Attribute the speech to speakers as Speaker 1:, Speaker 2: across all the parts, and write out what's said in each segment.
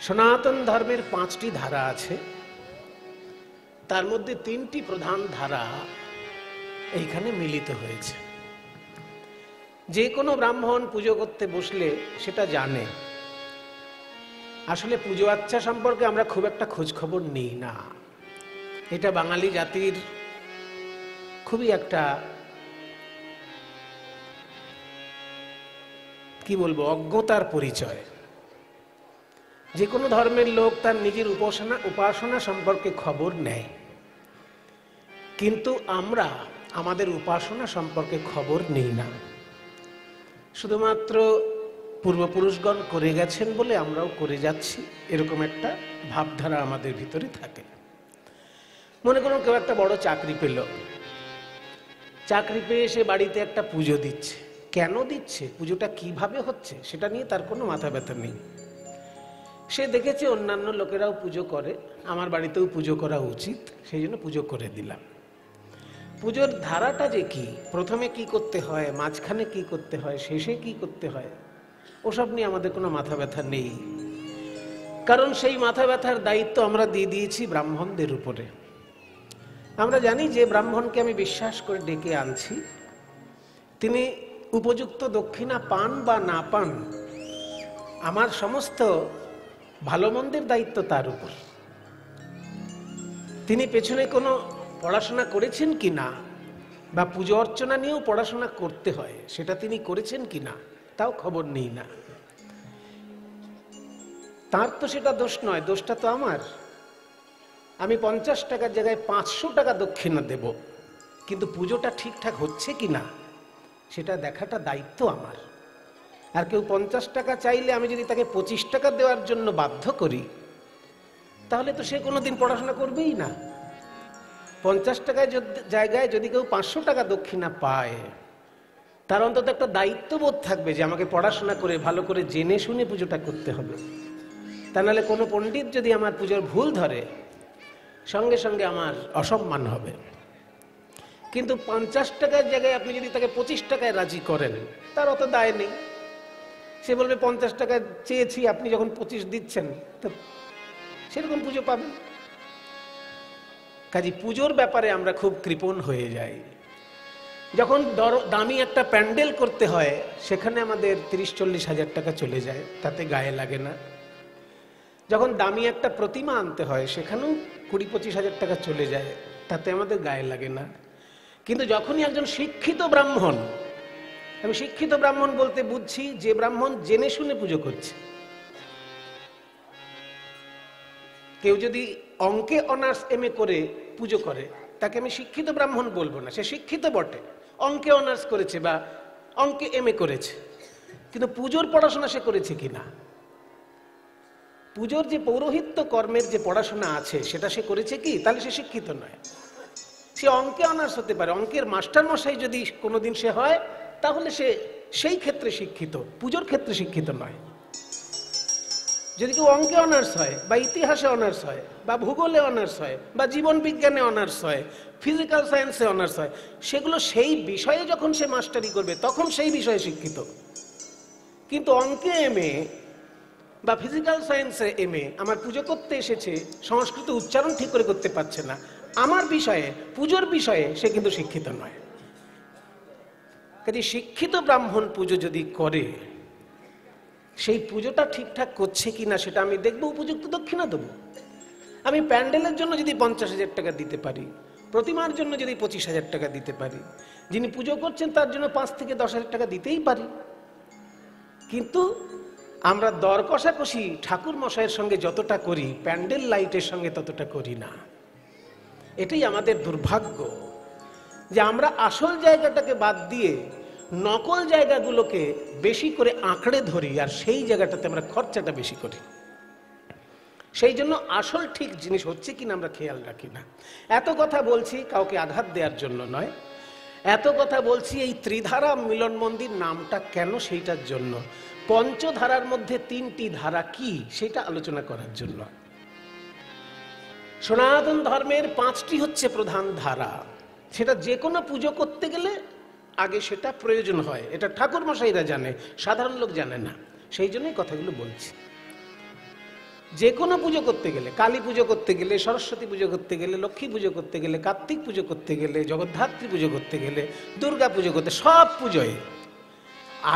Speaker 1: সনাতন ধর্মের 5টি ধারা আছে, তার মধ্যে 3টি প্রধান ধারা এইখানে মিলিত হয়েছে। যে কোনো ব্রাহ্মণ পুজো করতে বসলে সেটা জানে। আসলে পুজো আচ্ছা সম্পর্কে আমরা খুব একটা খোঁজ খবর নিই না। এটা বাঙালি জাতির খুবই একটা কি বলবো অজ্ঞতার পরিচয়। যে কোনো ধর্মের লোক তার নিজের উপাসনা সম্পর্কে খবর নেয়, কিন্তু আমরা আমাদের উপাসনা সম্পর্কে খবর নেই না। শুধুমাত্র পূর্বপুরুষগণ করে গেছেন বলে আমরাও করে যাচ্ছি, এরকম একটা ভাবধারা আমাদের ভিতরে থাকে। মনে করুন কেউ একটা বড় চাকরি পেল, চাকরি পেয়ে সে বাড়িতে একটা পুজো দিচ্ছে। কেন দিচ্ছে, পুজোটা কিভাবে হচ্ছে, সেটা নিয়ে তার কোনো মাথা ব্যথা নেই। সে দেখেছে অন্যান্য লোকেরাও পুজো করে, আমার বাড়িতেও পুজো করা উচিত, সেই জন্য পুজো করে দিলাম। পুজোর ধারাটা যে কি, প্রথমে কি করতে হয়, মাঝখানে কি করতে হয়, শেষে কি করতে হয়, ওসব নিয়ে আমাদের কোনো মাথা ব্যথা নেই। কারণ সেই মাথা ব্যথার দায়িত্ব আমরা দিয়ে দিয়েছি ব্রাহ্মণদের উপরে। আমরা জানি যে ব্রাহ্মণকে আমি বিশ্বাস করে ডেকে আনছি, তিনি উপযুক্ত দক্ষিণা পান বা না পান, আমার সমস্ত ভালো মন্দের দায়িত্ব তার উপর। তিনি পেছনে কোনো পড়াশোনা করেছেন কি না, বা পুজো অর্চনা নিয়েও পড়াশোনা করতে হয়, সেটা তিনি করেছেন কি না তাও খবর নেই না। তার তো সেটা দোষ নয়, দোষটা তো আমার। আমি 50 টাকার জায়গায় 500 টাকা দক্ষিণা দেব, কিন্তু পুজোটা ঠিকঠাক হচ্ছে কি না সেটা দেখাটা দায়িত্ব আমার। আর কেউ 50 টাকা চাইলে আমি যদি তাকে 25 টাকা দেওয়ার জন্য বাধ্য করি, তাহলে তো সে কোনোদিন পড়াশোনা করবেই না। 50 টাকার জায়গায় যদি কেউ 500 টাকা দক্ষিণা পায়, তার অন্তত একটা দায়িত্ববোধ থাকবে যে আমাকে পড়াশোনা করে ভালো করে জেনে শুনে পুজোটা করতে হবে। তা নাহলে কোনো পণ্ডিত যদি আমার পুজোর ভুল ধরে, সঙ্গে সঙ্গে আমার অসম্মান হবে। কিন্তু 50 টাকার জায়গায় আপনি যদি তাকে 25 টাকায় রাজি করেন, তার অত দায় নেই। সে বলবে 50 টাকা চেয়েছি, আপনি যখন 25 দিচ্ছেন তো সেরকম পুজো পাবেন। কাজে পুজোর ব্যাপারে আমরা খুব কৃপণ হয়ে যাই। যখন দামি একটা প্যান্ডেল করতে হয়, সেখানে আমাদের 30-40 হাজার টাকা চলে যায়, তাতে গায়ে লাগে না। যখন দামি একটা প্রতিমা আনতে হয়, সেখানেও 20-25 হাজার টাকা চলে যায়, তাতে আমাদের গায়ে লাগে না। কিন্তু যখনই একজন শিক্ষিত ব্রাহ্মণ, আমি শিক্ষিত ব্রাহ্মণ বলতে বুঝছি যে ব্রাহ্মণ জেনে শুনে পুজো করছে। কেউ যদি অঙ্কে অনার্স MA করে পুজো করে, তাকে আমি শিক্ষিত ব্রাহ্মণ বলবো না। সে শিক্ষিত বটে, অঙ্কে অনার্স করেছে বা অঙ্কে MA করেছে, কিন্তু পুজোর পড়াশোনা সে করেছে কিনা, পুজোর যে পৌরোহিত্য কর্মের যে পড়াশোনা আছে সেটা সে করেছে কি, তাহলে সে শিক্ষিত নয়। সে অঙ্কে অনার্স হতে পারে, অঙ্কের মাস্টার মশাই যদি কোনোদিন সে হয়, তাহলে সে সেই ক্ষেত্রে শিক্ষিত, পুজোর ক্ষেত্রে শিক্ষিত নয়। যদি কেউ অঙ্কে অনার্স হয় বা ইতিহাসে অনার্স হয় বা ভূগোলে অনার্স হয় বা জীবন বিজ্ঞানে অনার্স হয়, ফিজিক্যাল সায়েন্সে অনার্স হয়, সেগুলো সেই বিষয়ে যখন সে মাস্টারি করবে তখন সেই বিষয়ে শিক্ষিত। কিন্তু অঙ্কে MA বা ফিজিক্যাল সায়েন্সে MA আমার পুজো করতে এসেছে, সংস্কৃত উচ্চারণ ঠিক করে করতে পারছে না, আমার বিষয়ে পুজোর বিষয়ে সে কিন্তু শিক্ষিত নয়। কাজে শিক্ষিত ব্রাহ্মণ পুজো যদি করে, সেই পুজোটা ঠিকঠাক করছে কিনা সেটা আমি দেখবো, উপযুক্ত দক্ষিণা দেবো। আমি প্যান্ডেলের জন্য যদি 50 হাজার টাকা দিতে পারি, প্রতিমার জন্য যদি 25 হাজার টাকা দিতে পারি, যিনি পুজো করছেন তার জন্য 5 থেকে 10 হাজার টাকা দিতেই পারি। কিন্তু আমরা দর কষাকষি ঠাকুর মশাইয়ের সঙ্গে যতটা করি, প্যান্ডেল লাইটের সঙ্গে ততটা করি না। এটাই আমাদের দুর্ভাগ্য যে আমরা আসল জায়গাটাকে বাদ দিয়ে নকল জায়গাগুলোকে বেশি করে আঁকড়ে ধরি, আর সেই জায়গাটাতে আমরা খরচাটা বেশি করি। সেই জন্য আসল ঠিক জিনিস হচ্ছে কিনা আমরা খেয়াল রাখি না। এত কথা বলছি কাউকে আঘাত দেওয়ার জন্য নয়, এত কথা বলছি এই ত্রিধারা মিলন মন্দির নামটা কেন সেইটার জন্য, পঞ্চধারার মধ্যে 3টি ধারা কি সেটা আলোচনা করার জন্য। সনাতন ধর্মের 5টি হচ্ছে প্রধান ধারা, সেটা যে কোনো পুজো করতে গেলে আগে সেটা প্রয়োজন হয়। এটা ঠাকুর মশাইরা জানে, সাধারণ লোক জানে না, সেই জন্যই কথাগুলো বলছি। যে কোনো পুজো করতে গেলে, কালী পুজো করতে গেলে, সরস্বতী পুজো করতে গেলে, লক্ষ্মী পুজো করতে গেলে, কার্তিক পুজো করতে গেলে, জগদ্ধাত্রী পুজো করতে গেলে, দুর্গা পুজো করতে, সব পুজোয়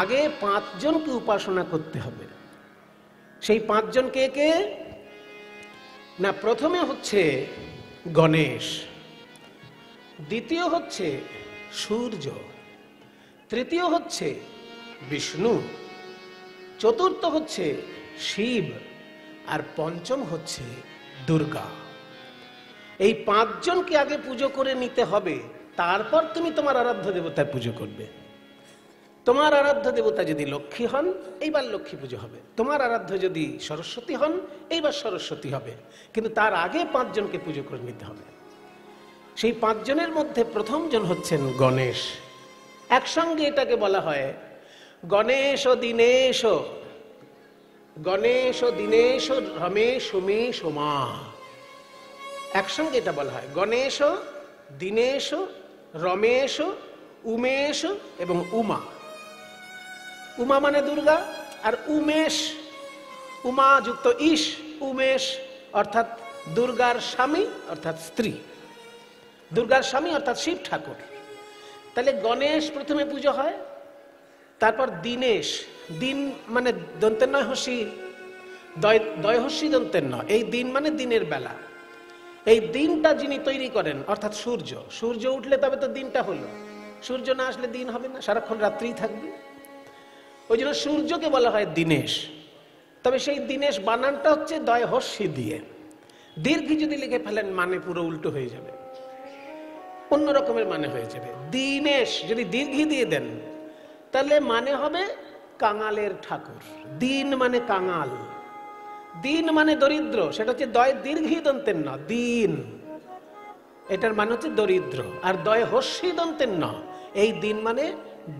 Speaker 1: আগে 5 জনকে উপাসনা করতে হবে। সেই 5 জন কে কে না? প্রথমে হচ্ছে গণেশ, দ্বিতীয় হচ্ছে সূর্য, তৃতীয় হচ্ছে বিষ্ণু, চতুর্থ হচ্ছে শিব, আর পঞ্চম হচ্ছে দুর্গা। এই 5 জনকে আগে পুজো করে নিতে হবে, তারপর তুমি তোমার আরাধ্য দেবতার পুজো করবে। তোমার আরাধ্য দেবতা যদি লক্ষ্মী হন, এইবার লক্ষ্মী পুজো হবে। তোমার আরাধ্য যদি সরস্বতী হন, এইবার সরস্বতী হবে। কিন্তু তার আগে 5 জনকে পুজো করে নিতে হবে। সেই 5 জনের মধ্যে প্রথম জন হচ্ছেন গণেশ। একসঙ্গে এটাকে বলা হয় গণেশ দীনেশ, গণেশ দীনেশ রমেশ উমেশ উমা। একসঙ্গে এটা বলা হয় গণেশ, দীনেশ, রমেশ, উমেশ এবং উমা। উমা মানে দুর্গা, আর উমেশ, উমা যুক্ত ইশ, উমেশ অর্থাৎ দুর্গার স্বামী অর্থাৎ স্ত্রী, দুর্গার স্বামী অর্থাৎ শিব ঠাকুর। তাহলে গণেশ প্রথমে পুজো হয়, তারপর দীনেশ, দিন মানে দন্তের নয় হসি, দয় হস্যি দন্তের নয়, এই দিন মানে দিনের বেলা। এই দিনটা যিনি তৈরি করেন অর্থাৎ সূর্য, সূর্য উঠলে তবে তো দিনটা হলো, সূর্য না আসলে দিন হবে না, সারাক্ষণ রাত্রিই থাকবে। ওই জন্য সূর্যকে বলা হয় দীনেশ। তবে সেই দীনেশ বানানটা হচ্ছে দয় হস্যি দিয়ে, দীর্ঘি যদি লিখে ফেলেন মানে পুরো উল্টো হয়ে যাবে, অন্য রকমের মানে হয়ে যাবে। দীনেশ যদি দীর্ঘি দিয়ে দেন তাহলে মানে হবে কাঙালের ঠাকুর। দিন মানে কাঙাল, দিন মানে দরিদ্র, সেটা হচ্ছে দয় দীর্ঘি দন্তের ন, দিন, এটার মানে হচ্ছে দরিদ্র। আর দয় হস্যি দন্তের ন, এই দিন মানে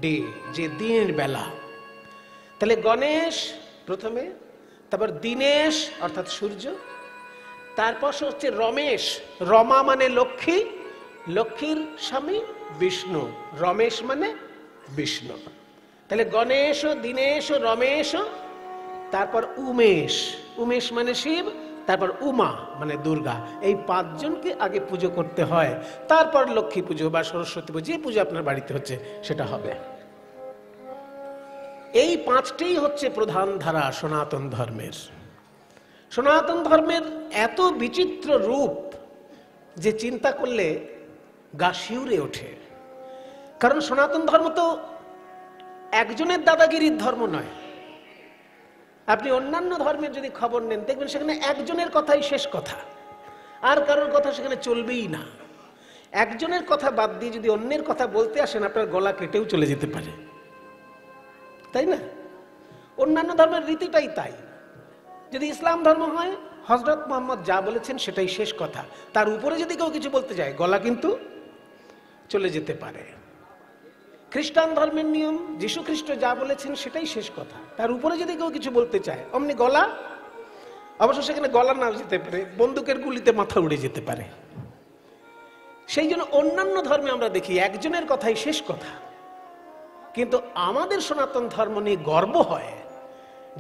Speaker 1: ডে, যে দিনের বেলা। তাহলে গণেশ প্রথমে, তারপর দীনেশ অর্থাৎ সূর্য, তারপর হচ্ছে রমেশ, রমা মানে লক্ষ্মী, লক্ষ্মীর স্বামী বিষ্ণু, রমেশ মানে বিষ্ণু। তাহলে গণেশ, দীনেশ, রমেশ, তারপর উমেশ, উমেশ মানে শিব, তারপর উমা মানে দুর্গা। এই 5 জনকে আগে পুজো করতে হয়, তারপর লক্ষ্মী পুজো বা সরস্বতী পুজো, যে পুজো আপনার বাড়িতে হচ্ছে সেটা হবে। এই 5টি হচ্ছে প্রধান ধারা সনাতন ধর্মের। সনাতন ধর্মের এত বিচিত্র রূপ যে চিন্তা করলে গা শিউরে ওঠে। কারণ সনাতন ধর্ম তো একজনের দাদাগিরির ধর্ম নয়। আপনি অন্যান্য ধর্মের যদি খবর নেন দেখবেন সেখানে একজনের কথাই শেষ কথা, আর কারোর কথা সেখানে চলবেই না। একজনের কথা বাদ দিয়ে যদি অন্যের কথা বলতে আসেন আপনার গলা কেটেও চলে যেতে পারে, তাই না? অন্যান্য ধর্মের রীতিটাই তাই। যদি ইসলাম ধর্ম হয় হযরত মুহাম্মদ যা বলেছেন সেটাই শেষ কথা, তার উপরে যদি কেউ কিছু বলতে যায় গলা কিন্তু চলে যেতে পারে। খ্রিস্টান ধর্মের নিয়ম, যীশু খ্রিস্ট যা বলেছেন সেটাই শেষ কথা, তার উপরে যদি কেউ কিছু বলতে চায় অমনি গলা, অবশ্য সেখানে গলা নাও যেতে পারে, বন্দুকের গুলিতে মাথা উড়ে যেতে পারে। সেই জন্য অন্যান্য ধর্মে আমরা দেখি একজনের কথাই শেষ কথা, কিন্তু আমাদের সনাতন ধর্ম নিয়ে গর্ব হয়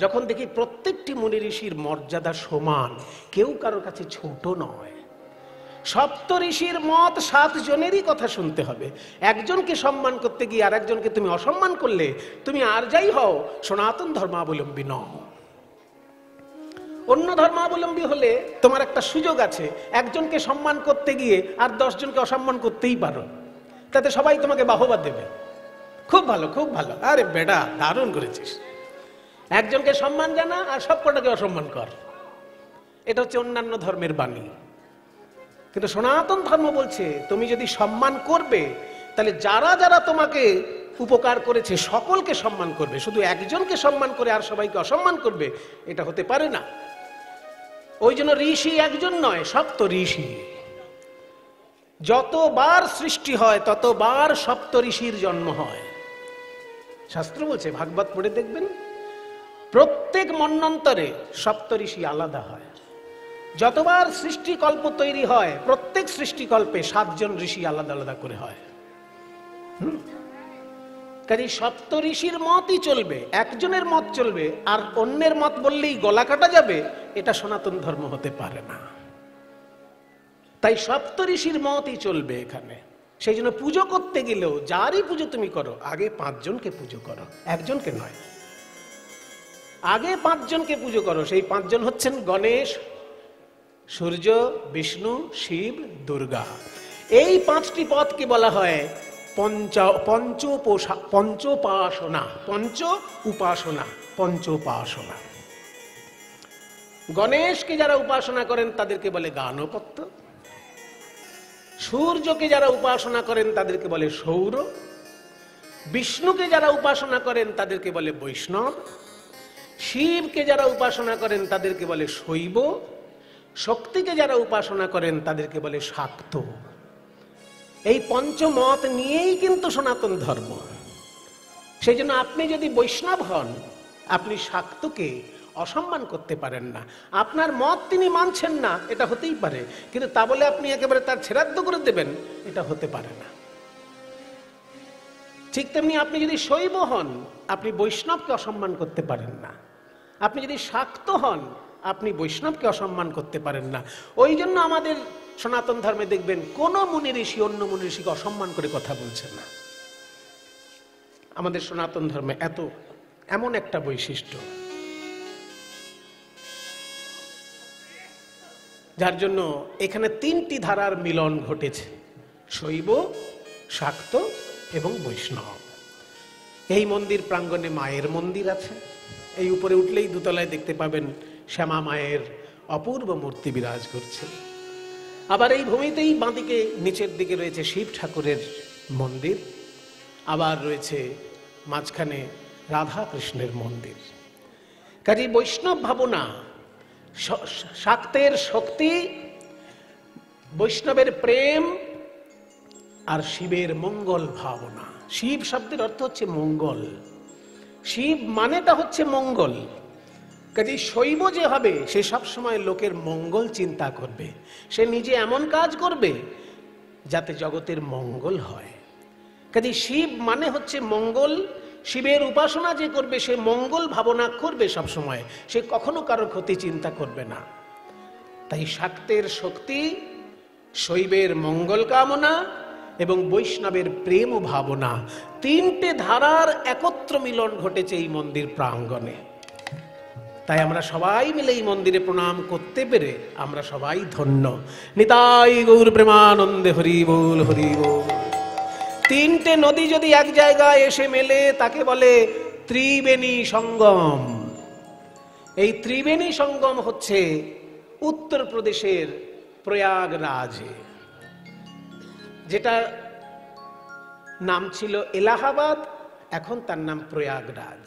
Speaker 1: যখন দেখি প্রত্যেকটি মুনি ঋষির মর্যাদা সমান, কেউ কারোর কাছে ছোট নয়। সপ্ত ঋষির মত 7 জনেরই কথা শুনতে হবে। একজনকে সম্মান করতে গিয়ে আর একজনকে তুমি অসম্মান করলে তুমি আর যাই হও সনাতন ধর্মাবলম্বী নও। অন্য ধর্মাবলম্বী হলে তোমার একটা সুযোগ আছে, একজনকে সম্মান করতে গিয়ে আর 10 জনকে অসম্মান করতেই পারো, তাতে সবাই তোমাকে বাহবা দেবে, খুব ভালো খুব ভালো, আরে বেটা দারুণ করেছিস। একজনকে সম্মান জানা আর সব কটাকে অসম্মান কর, এটা হচ্ছে অন্যান্য ধর্মের বাণী। কিন্তু সনাতন ধর্ম বলছে তুমি যদি সম্মান করবে তাহলে যারা যারা তোমাকে উপকার করেছে সকলকে সম্মান করবে, শুধু একজনকে সম্মান করে আর সবাইকে অসম্মান করবে এটা হতে পারে না। ওই জন্য ঋষি একজন নয়, সপ্ত ঋষি। যতবার সৃষ্টি হয় ততবার সপ্ত ঋষির জন্ম হয়। শাস্ত্র বলছে, ভাগবত পড়ে দেখবেন, প্রত্যেক মন্বন্তরে সপ্ত ঋষি আলাদা হয়। যতবার সৃষ্টিকল্প তৈরি হয় প্রত্যেক সৃষ্টিকল্পে 7 জন ঋষি আলাদা আলাদা করে হয়। কাজে সপ্ত ঋষির মতই চলবে, একজনের মত চলবে আর অন্যের মত বললেই গলা কাটা যাবে, এটা সনাতন ধর্ম হতে পারে না। তাই সপ্তঋষির মতই চলবে এখানে। সেই জন্য পুজো করতে গেলেও যারই পুজো তুমি করো, আগে 5 জনকে পুজো করো, একজনকে নয়। আগে 5 জনকে পুজো করো। সেই 5 জন হচ্ছেন গণেশ, সূর্য, বিষ্ণু, শিব, দুর্গা। এই 5টি পদকে বলা হয় পঞ্চোপাসনা। গণেশকে যারা উপাসনা করেন তাদেরকে বলে গাণপত্য, সূর্যকে যারা উপাসনা করেন তাদেরকে বলে সৌর, বিষ্ণুকে যারা উপাসনা করেন তাদেরকে বলে বৈষ্ণব, শিবকে যারা উপাসনা করেন তাদেরকে বলে শৈব, শক্তিকে যারা উপাসনা করেন তাদেরকে বলে শাক্ত। এই পঞ্চমত নিয়েই কিন্তু সনাতন ধর্ম। সেই জন্য আপনি যদি বৈষ্ণব হন, আপনি শাক্তকে অসম্মান করতে পারেন না। আপনার মত তিনি মানছেন না, এটা হতেই পারে, কিন্তু তা বলে আপনি একেবারে তার ছেড়াদ্দ করে দেবেন, এটা হতে পারে না। ঠিক তেমনি আপনি যদি শৈব হন, আপনি বৈষ্ণবকে অসম্মান করতে পারেন না। আপনি যদি শাক্ত হন, আপনি বৈষ্ণবকে অসম্মান করতে পারেন না। ওই জন্য আমাদের সনাতন ধর্মে দেখবেন কোন মুনি ঋষি অন্য মুনি ঋষিকে অসম্মান করে কথা বলছেন না। আমাদের সনাতন ধর্মে এমন একটা বৈশিষ্ট্য, যার জন্য এখানে 3টি ধারার মিলন ঘটেছে, শৈব, শাক্ত এবং বৈষ্ণব। এই মন্দির প্রাঙ্গণে মায়ের মন্দির আছে। এই উপরে উঠলেই দোতলায় দেখতে পাবেন শ্যামা মায়ের অপূর্ব মূর্তি বিরাজ করছে। আবার এই ভূমিতেই বাঁদিকে নিচের দিকে রয়েছে শিব ঠাকুরের মন্দির, আবার রয়েছে মাঝখানে রাধা কৃষ্ণের মন্দির। কাজেই বৈষ্ণব ভাবনা, শাক্তের শক্তি, বৈষ্ণবের প্রেম আর শিবের মঙ্গল ভাবনা। শিব শব্দের অর্থ হচ্ছে মঙ্গল, শিব মানেটা হচ্ছে মঙ্গল। কাজেই শৈব যে হবে সে সবসময় লোকের মঙ্গল চিন্তা করবে, সে নিজে এমন কাজ করবে যাতে জগতের মঙ্গল হয়। কাজেই শিব মানে হচ্ছে মঙ্গল। শিবের উপাসনা যে করবে সে মঙ্গল ভাবনা করবে সবসময়, সে কখনো কারো ক্ষতি চিন্তা করবে না। তাই শাক্তের শক্তি, শৈবের মঙ্গল কামনা এবং বৈষ্ণবের প্রেম ও ভাবনা, 3টে ধারার একত্র মিলন ঘটেছে এই মন্দির প্রাঙ্গণে। তাই আমরা সবাই মিলে এই মন্দিরে প্রণাম করতে পেরে আমরা সবাই ধন্য। নিতাই গৌর প্রেমানন্দে, হরি বল হরি বল। 3টে নদী যদি এক জায়গায় এসে মেলে তাকে বলে ত্রিবেণী সঙ্গম। এই ত্রিবেণী সঙ্গম হচ্ছে উত্তরপ্রদেশের প্রয়াগরাজে, যেটা নাম ছিল এলাহাবাদ, এখন তার নাম প্রয়াগরাজ।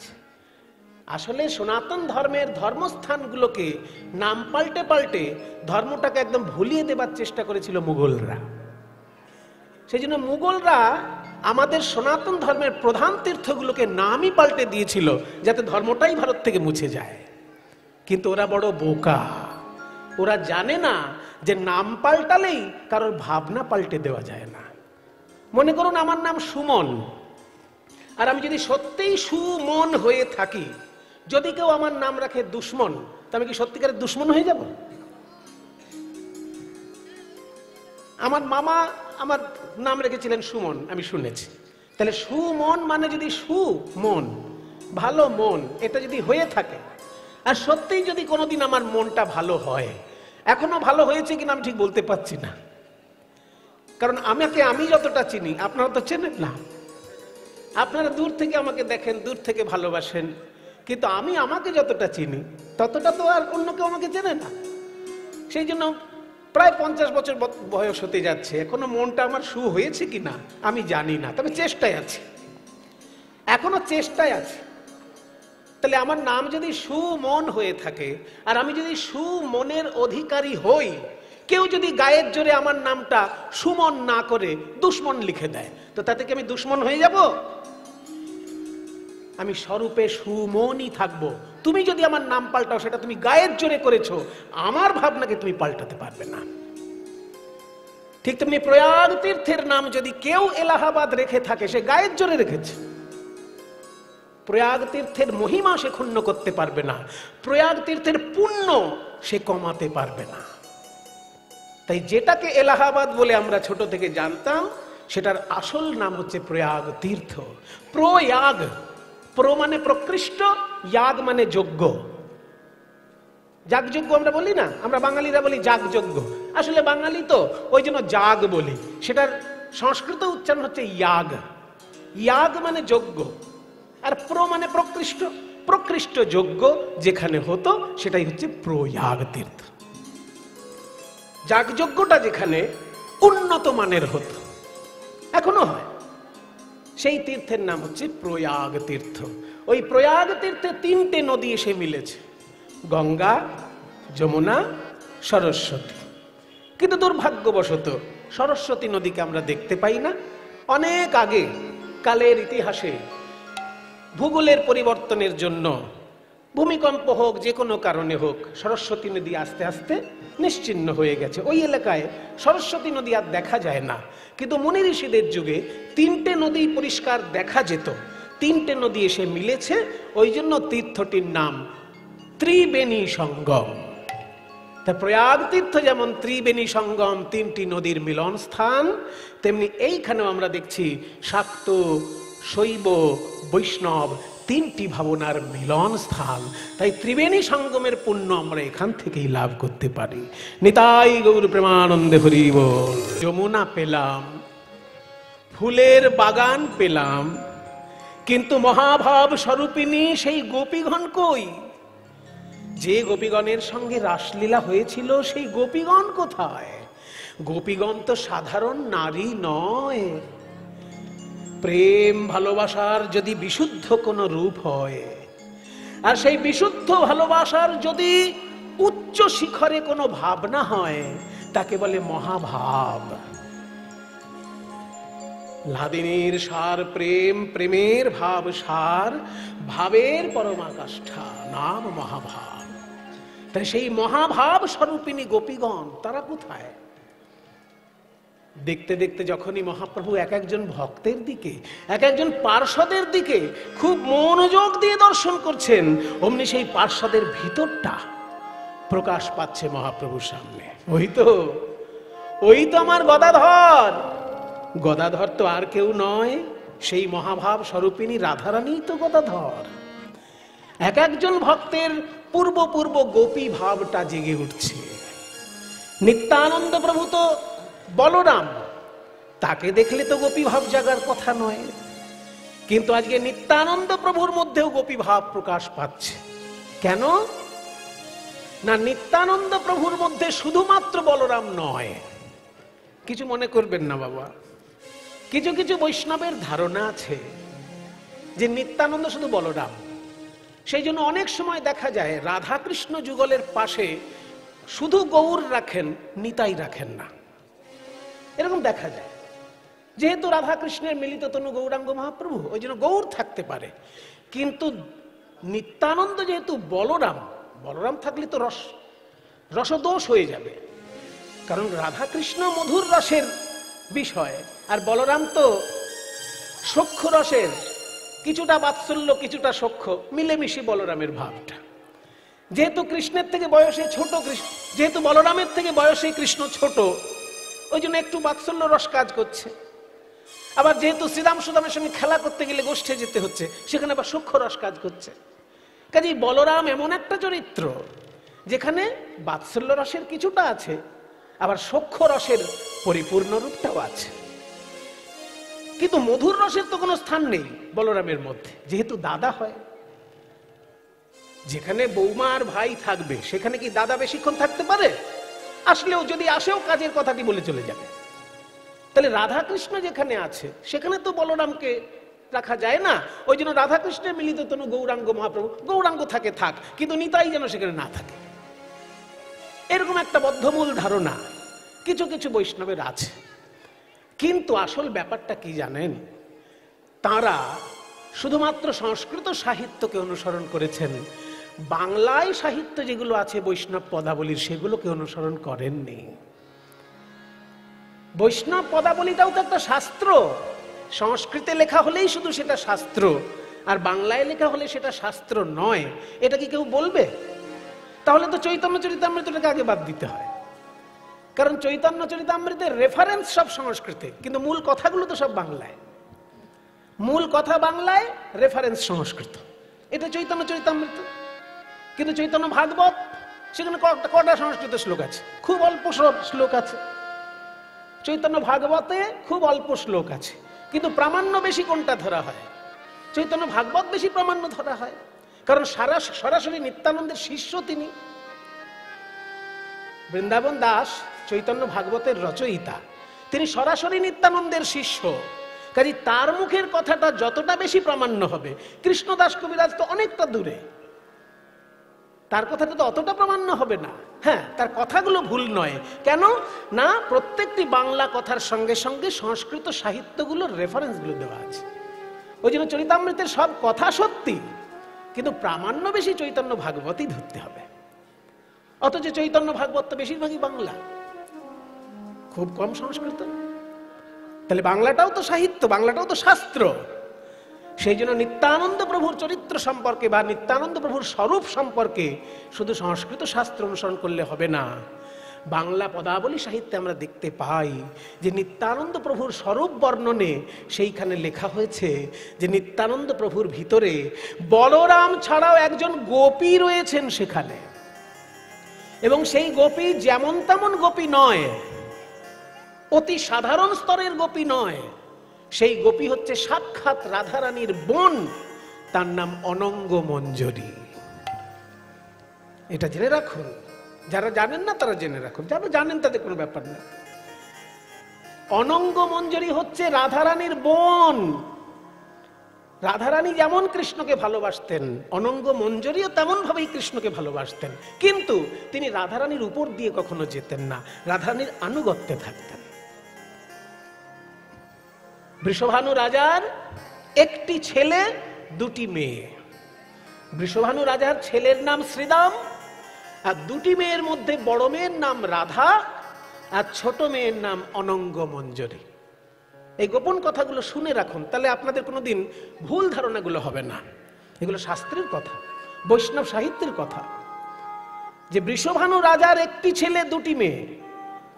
Speaker 1: আসলে সনাতন ধর্মের ধর্মস্থানগুলোকে নাম পাল্টে পাল্টে ধর্মটাকে একদম ভুলিয়ে দেবার চেষ্টা করেছিল মুঘলরা। সেই জন্য মুঘলরা আমাদের সনাতন ধর্মের প্রধান তীর্থগুলোকে নামই পাল্টে দিয়েছিল যাতে ধর্মটাই ভারত থেকে মুছে যায়। কিন্তু ওরা বড় বোকা, ওরা জানে না যে নাম পাল্টালেই কারোর ভাবনা পাল্টে দেওয়া যায় না। মনে করুন আমার নাম সুমন, আর আমি যদি সত্যিই সুমন হয়ে থাকি, যদি কেউ আমার নাম রাখে দুশ্মন, তা আমি কি সত্যিকারের দুশ্মন হয়ে যাব? আমার মামা আমার নাম রেখেছিলেন সুমন, আমি শুনেছি। তাহলে সুমন মানে যদি সুমন, ভালো মন, এটা যদি হয়ে থাকে, আর সত্যিই যদি কোনোদিন আমার মনটা ভালো হয়, এখনো ভালো হয়েছে কিনা আমি ঠিক বলতে পারছি না, কারণ আমি যতটা চিনি আপনারা তো চেনেন না। আপনারা দূর থেকে আমাকে দেখেন, দূর থেকে ভালোবাসেন, কিন্তু আমি আমাকে যতটা চিনি ততটা তো আর অন্য কেউ আমাকে চেনে না। সেই জন্য প্রায় 50 বছর বয়স হতে যাচ্ছে, এখনো মনটা আমার সু হয়েছে কিনা আমি জানি না, তবে চেষ্টায় আছি, এখনো চেষ্টায় আছি। তাহলে আমার নাম যদি সুমন হয়ে থাকে, আর আমি যদি সুমনের অধিকারী হই, কেউ যদি গায়ের জোরে আমার নামটা সুমন না করে দুশ্মন লিখে দেয়, তো তাতে কি আমি দুশ্মন হয়ে যাব? আমি স্বরূপে সুমনই থাকবো। তুমি যদি আমার নাম পাল্টাও, সেটা তুমি গায়ের জোরে করেছো, আমার ভাবনাকে তুমি পাল্টাতে পারবে না। ঠিক তেমনি প্রয়াগ তীর্থের নাম যদি কেউ এলাহাবাদ রেখে থাকে, সে গায়ের জোরে রেখেছে, প্রয়াগ তীর্থের মহিমা সে ক্ষুণ্ণ করতে পারবে না। প্রয়াগ তীর্থের পুণ্য সে কমাতে পারবে না। তাই যেটাকে এলাহাবাদ বলে আমরা ছোট থেকে জানতাম, সেটার আসল নাম হচ্ছে প্রয়াগ তীর্থ। প্রয়াগ, প্র মানে প্রকৃষ্ট, ইয়াগ মানে যজ্ঞ। যাগযজ্ঞ আমরা বলি না, আমরা বাঙালিরা বলি যাগযজ্ঞ, আসলে বাঙালি তো ওই জন্য যাগ বলি, সেটার সংস্কৃত উচ্চারণ হচ্ছে ইয়াগ। ইয়াগ মানে যজ্ঞ, আর প্র মানে প্রকৃষ্ট, প্রকৃষ্ট যজ্ঞ যেখানে হতো সেটাই হচ্ছে প্রয়াগ তীর্থ। যাগযজ্ঞটা যেখানে উন্নত মানের হতো, এখনো হয়, সেই তীর্থের নাম হচ্ছে প্রয়াগ তীর্থ। ওই প্রয়াগ তীর্থে তিনটে নদী এসে মিলেছে, গঙ্গা, যমুনা, সরস্বতী। কিন্তু দুর্ভাগ্যবশত সরস্বতী নদীকে আমরা দেখতে পাই না। অনেক আগে কালের ইতিহাসে ভূগোলের পরিবর্তনের জন্য, ভূমিকম্প হোক, যে কোনো কারণে হোক, সরস্বতী নদী আস্তে আস্তে নিশ্চিহ্ন হয়ে গেছে। ওই এলাকায় সরস্বতী নদী আর দেখা যায় না। কিন্তু মুনি ঋষিদের যুগে তিনটে নদী পরিষ্কার দেখা যেত, তিনটে নদী এসে মিলেছে, ওই জন্য তীর্থটির নাম ত্রিবেণী সঙ্গম। তা প্রয়াগ তীর্থ যেমন ত্রিবেণী সঙ্গম, তিনটি নদীর মিলন স্থান, তেমনি এইখানেও আমরা দেখছি শাক্ত, শৈব, বৈষ্ণব তিনটি ভাবনার মিলন স্থান। তাই ত্রিবেণী সঙ্গমের পুণ্য আমরা এখান থেকেই লাভ করতে পারি। নিতাই গৌর প্রেমানন্দে হরি বল। যমুনা পেলাম, ফুলের বাগান পেলাম, কিন্তু মহাভাব স্বরূপিণী সেই গোপীগণ কই? যে গোপীগণের সঙ্গে রাসলীলা হয়েছিল সেই গোপীগণ কোথায়? গোপীগণ তো সাধারণ নারী নয়। প্রেম ভালোবাসার যদি বিশুদ্ধ কোনো রূপ হয়, আর সেই বিশুদ্ধ ভালোবাসার যদি উচ্চ শিখরে কোনো ভাবনা হয়, তাকে বলে মহাভাব। লাদিনীর সার প্রেম, প্রেমের ভাব সার, ভাবের পরমাকাষ্ঠা নাম মহাভাব। তাই সেই মহাভাব স্বরূপিণী গোপীগণ তারা কোথায়? দেখতে দেখতে যখনই মহাপ্রভু এক একজন ভক্তের দিকে, এক একজন পার্ষদের দিকে খুব মনোযোগ দিয়ে দর্শন করছেন, অমনি সেই পার্ষদের ভিতরটা প্রকাশ পাচ্ছে মহাপ্রভুর সামনে। ওই তো আমার গদাধর। গদাধর তো আর কেউ নয়, সেই মহাভাব স্বরূপিণী রাধারানী তো গদাধর। এক একজন ভক্তের পূর্ব পূর্ব গোপী ভাবটা জেগে উঠছে। নিত্যানন্দ প্রভু তো বলরাম, তাকে দেখলে তো গোপী ভাব জাগার কথা নয়, কিন্তু আজকে নিত্যানন্দ প্রভুর মধ্যেও গোপী ভাব প্রকাশ পাচ্ছে। কেন না, নিত্যানন্দ প্রভুর মধ্যে শুধুমাত্র বলরাম নয়। কিছু মনে করবেন না বাবা, কিছু কিছু বৈষ্ণবের ধারণা আছে যে নিত্যানন্দ শুধু বলরাম। সেই জন্য অনেক সময় দেখা যায় রাধা কৃষ্ণ যুগলের পাশে শুধু গৌর রাখেন, নিতাই রাখেন না, এরকম দেখা যায়। যেহেতু রাধা কৃষ্ণের মিলিত তনু গৌরাঙ্গ মহাপ্রভু, ওই জন্য গৌর থাকতে পারে। কিন্তু নিত্যানন্দ যেহেতু বলরাম, বলরাম থাকলে তো রসদোষ হয়ে যাবে, কারণ রাধা কৃষ্ণ মধুর রসের বিষয়, আর বলরাম তো সখ্য রসের, কিছুটা বাৎসল্য কিছুটা সখ্য মিলেমিশে বলরামের ভাবটা। যেহেতু কৃষ্ণের থেকে বয়সে ছোট, যেহেতু বলরামের থেকে বয়সে কৃষ্ণ ছোট, ওই জন্য একটু বাৎসল্য রস কাজ করছে। আবার যেহেতু শ্রীরাম সুদামের সঙ্গে খেলা করতে গেলে গোষ্ঠে যেতে হচ্ছে, সেখানে আবার সখ্য রস কাজ করছে। কাজেই বলরাম এমন একটা চরিত্র যেখানে বাৎসল্য রসের কিছুটা আছে, আবার সখ্য রসের পরিপূর্ণ রূপটাও আছে। কিন্তু মধুর রসের তো কোনো স্থান নেই বলরামের মধ্যে, যেহেতু দাদা হয়। যেখানে বৌমা আর ভাই থাকবে সেখানে কি দাদা বেশিক্ষণ থাকতে পারে? আসলেও যদি আসেও কাজের কথাটি বলে চলে যাবে। তাহলে রাধা কৃষ্ণ যেখানে আছে সেখানে তো বলরামকে রাখা যায় না। ওই জন্য রাধা কৃষ্ণের মিলিত তনু গৌরাঙ্গ মহাপ্রভু, গৌরাঙ্গ থাকে থাক, কিন্তু নিতাই যেন সেখানে না থাকে, এরকম একটা বদ্ধমূল ধারণা কিছু কিছু বৈষ্ণবের আছে। কিন্তু আসল ব্যাপারটা কি জানেন? তারা শুধুমাত্র সংস্কৃত সাহিত্যকে অনুসরণ করেছেন, বাংলায় সাহিত্য যেগুলো আছে বৈষ্ণব পদাবলীর, সেগুলোকে অনুসরণ করেননি। বৈষ্ণব পদাবলীটাও তো একটা শাস্ত্র। সংস্কৃতে লেখা হলেই শুধু সেটা শাস্ত্র, আর বাংলায় লেখা হলে সেটা শাস্ত্র নয়, এটা কি কেউ বলবে? তাহলে তো চৈতন্য চরিতামৃতটাকে আগে বাদ দিতে হয়, কারণ চৈতন্য চরিতামৃতের রেফারেন্স সব সংস্কৃতে, কিন্তু মূল কথাগুলো তো সব বাংলায়। মূল কথা বাংলায়, রেফারেন্স সংস্কৃত। এটা চৈতন্য চরিতামৃত। কিন্তু চৈতন্য ভাগবত, সেখানে কটা সংস্কৃত শ্লোক আছে? খুব অল্প শ্লোক আছে। চৈতন্য ভাগবতে খুব অল্প শ্লোক আছে, কিন্তু প্রামাণ্য বেশি কোনটা ধরা হয়? চৈতন্য ভাগবত বেশি প্রামাণ্য ধরা হয়, কারণ সরাসরি নিত্যানন্দের শিষ্য তিনি। বৃন্দাবন দাস চৈতন্য ভাগবতের রচয়িতা, তিনি সরাসরি নিত্যানন্দের শিষ্য। কাজে তার মুখের কথাটা যতটা বেশি প্রামাণ্য হবে, কৃষ্ণদাস কবিরাজ তো অনেকটা দূরে, তার কথাটা তো অতটা প্রামাণ্য হবে না। হ্যাঁ, তার কথাগুলো ভুল নয়। কেন না? প্রত্যেকটি বাংলা কথার সঙ্গে সঙ্গে সংস্কৃত সাহিত্যগুলোর রেফারেন্সগুলো দেওয়া আছে। ওই জন্য চরিতামৃতের সব কথা সত্যি, কিন্তু প্রামাণ্য বেশি চৈতন্য ভাগবতই ধরতে হবে। অথচ চৈতন্য ভাগবত তো বেশিরভাগই বাংলা, খুব কম সংস্কৃত। তাহলে বাংলাটাও তো সাহিত্য, বাংলাটাও তো শাস্ত্র। সেই জন্য নিত্যানন্দ প্রভুর চরিত্র সম্পর্কে বা নিত্যানন্দ প্রভুর স্বরূপ সম্পর্কে শুধু সংস্কৃত শাস্ত্র অনুসরণ করলে হবে না। বাংলা পদাবলী সাহিত্যে আমরা দেখতে পাই যে নিত্যানন্দ প্রভুর স্বরূপ বর্ণনে সেইখানে লেখা হয়েছে যে নিত্যানন্দ প্রভুর ভিতরে বলরাম ছাড়াও একজন গোপী রয়েছেন সেখানে, এবং সেই গোপী যেমন তেমন গোপী নয়, অতি সাধারণ স্তরের গোপী নয়। সেই গোপী হচ্ছে সাক্ষাৎ রাধারানীর বোন, তার নাম অনঙ্গ মঞ্জরী। এটা জেনে রাখুন, যারা জানেন না তারা জেনে রাখুন, যারা জানেন তাদের কোনো ব্যাপার না। অনঙ্গ মঞ্জরী হচ্ছে রাধারানীর বোন। রাধারানী যেমন কৃষ্ণকে ভালোবাসতেন, অনঙ্গ মঞ্জরীও তেমন ভাবেই কৃষ্ণকে ভালোবাসতেন, কিন্তু তিনি রাধারানীর উপর দিয়ে কখনো যেতেন না, রাধারানীর আনুগত্যে থাকতেন। বৃষভানু রাজার একটি ছেলে, দুটি মেয়ে। বৃষভানু রাজার ছেলের নাম শ্রীদাম, আর দুটি মেয়ের মধ্যে বড় মেয়ের নাম রাধা, আর ছোট মেয়ের নাম অনঙ্গ মঞ্জরী। এই গোপন কথাগুলো শুনে রাখুন, তাহলে আপনাদের কোনোদিন ভুল ধারণাগুলো হবে না। এগুলো শাস্ত্রের কথা, বৈষ্ণব সাহিত্যের কথা। যে বৃষভানু রাজার একটি ছেলে, দুটি মেয়ে।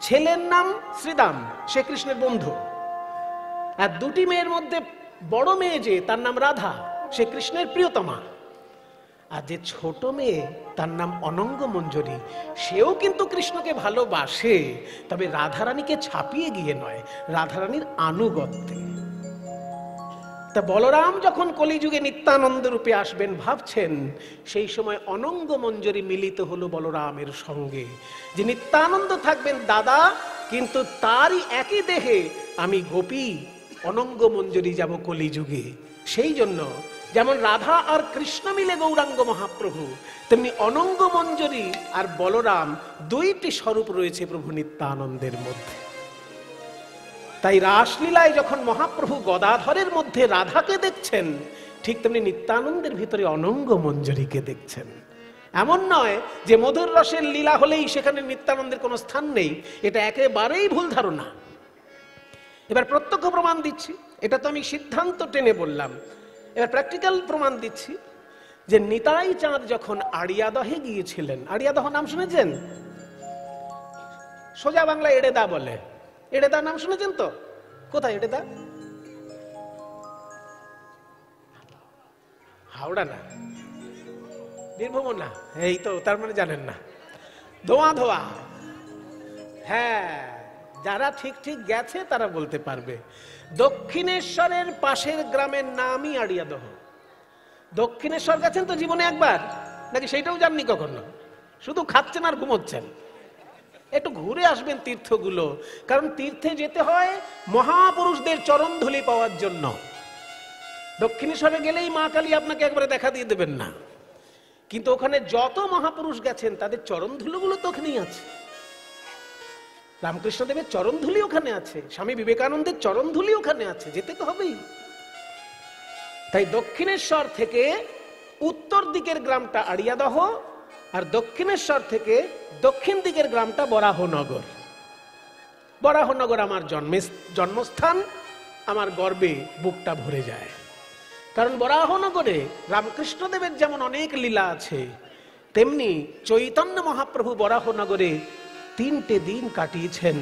Speaker 1: ছেলের নাম শ্রীদাম, সে কৃষ্ণের বন্ধু। আর দুটি মেয়ের মধ্যে বড় মেয়ে যে, তার নাম রাধা, সে কৃষ্ণের প্রিয়তমা। আর যে ছোট মেয়ে, তার নাম অনঙ্গ মঞ্জরী, সেও কিন্তু কৃষ্ণকে ভালোবাসে, তবে রাধারানীকে ছাপিয়ে গিয়ে নয়, রাধারানীর আনুগত্যে। তা বলরাম যখন কলিযুগে নিত্যানন্দ রূপে আসবেন ভাবছেন, সেই সময় অনঙ্গ মঞ্জরী মিলিত হলো বলরামের সঙ্গে, যে নিত্যানন্দ থাকবেন দাদা, কিন্তু তারই একই দেহে আমি গোপী অনঙ্গ মঞ্জরী যাব কলিযুগে। সেই জন্য যেমন রাধা আর কৃষ্ণ মিলে গৌরাঙ্গ মহাপ্রভু, তেমনি অনঙ্গ মঞ্জরী আর বলরাম দুইটি স্বরূপ রয়েছে প্রভু নিত্যানন্দের মধ্যে। তাই রাসলীলায় যখন মহাপ্রভু গদাধরের মধ্যে রাধাকে দেখছেন, ঠিক তেমনি নিত্যানন্দের ভিতরে অনঙ্গ মঞ্জরীকে দেখছেন। এমন নয় যে মধুর রসের লীলা হলেই সেখানে নিত্যানন্দের কোনো স্থান নেই, এটা একেবারেই ভুল ধারণা। এবার প্রত্যক্ষ প্রমাণ দিচ্ছি, এটা তো আমি সিদ্ধান্ত টেনে বললাম, এবার প্র্যাকটিক্যাল প্রমাণ দিচ্ছি যে নিতাই চাঁদ যখন আড়িয়াদহে গিয়েছিলেন, আড়িয়াদহ নাম শুনেছেন? সোজা বাংলা এড়েদা বলে। এড়েদা নাম শুনেছেন তো? কোথায় এড়েদা? হাওড়া না, বীরভূম না, এই তো, তার মানে জানেন না। ধোয়া ধোয়া, হ্যাঁ, যারা ঠিক ঠিক গেছে তারা বলতে পারবে। দক্ষিণেশ্বরের পাশের গ্রামের নামই আড়িয়াদহ। দক্ষিণেশ্বর গেছেন তো জীবনে একবার, নাকি সেইটাও জাননি কখনো? শুধু খাচ্ছেন আর ঘুমোচ্ছেন। একটু ঘুরে আসবেন তীর্থগুলো, কারণ তীর্থে যেতে হয় মহাপুরুষদের চরণধুলি পাওয়ার জন্য। দক্ষিণেশ্বরে গেলেই মা কালী আপনাকে একবারে দেখা দিয়ে দেবেন না, কিন্তু ওখানে যত মহাপুরুষ গেছেন তাদের চরণধুলিগুলো তো ওখানেই আছে। রামকৃষ্ণদেবের চরণধুলি ওখানে আছে, স্বামী বিবেকানন্দের চরণধুলি ওখানে আছে, যেতে তো হবেই। তাই দক্ষিণেশ্বর থেকে উত্তর দিকের গ্রামটা আড়িয়াদহ, আর দক্ষিণেশ্বর থেকে দক্ষিণ দিকের গ্রামটা বরাহনগর। বরাহনগর আমার জন্মস্থান, আমার গর্বে বুকটা ভরে যায়। কারণ বরাহনগরে রামকৃষ্ণদেবের যেমন অনেক লীলা আছে, তেমনি চৈতন্য মহাপ্রভু বরাহনগরে 3টে দিন কাটিয়েছেন।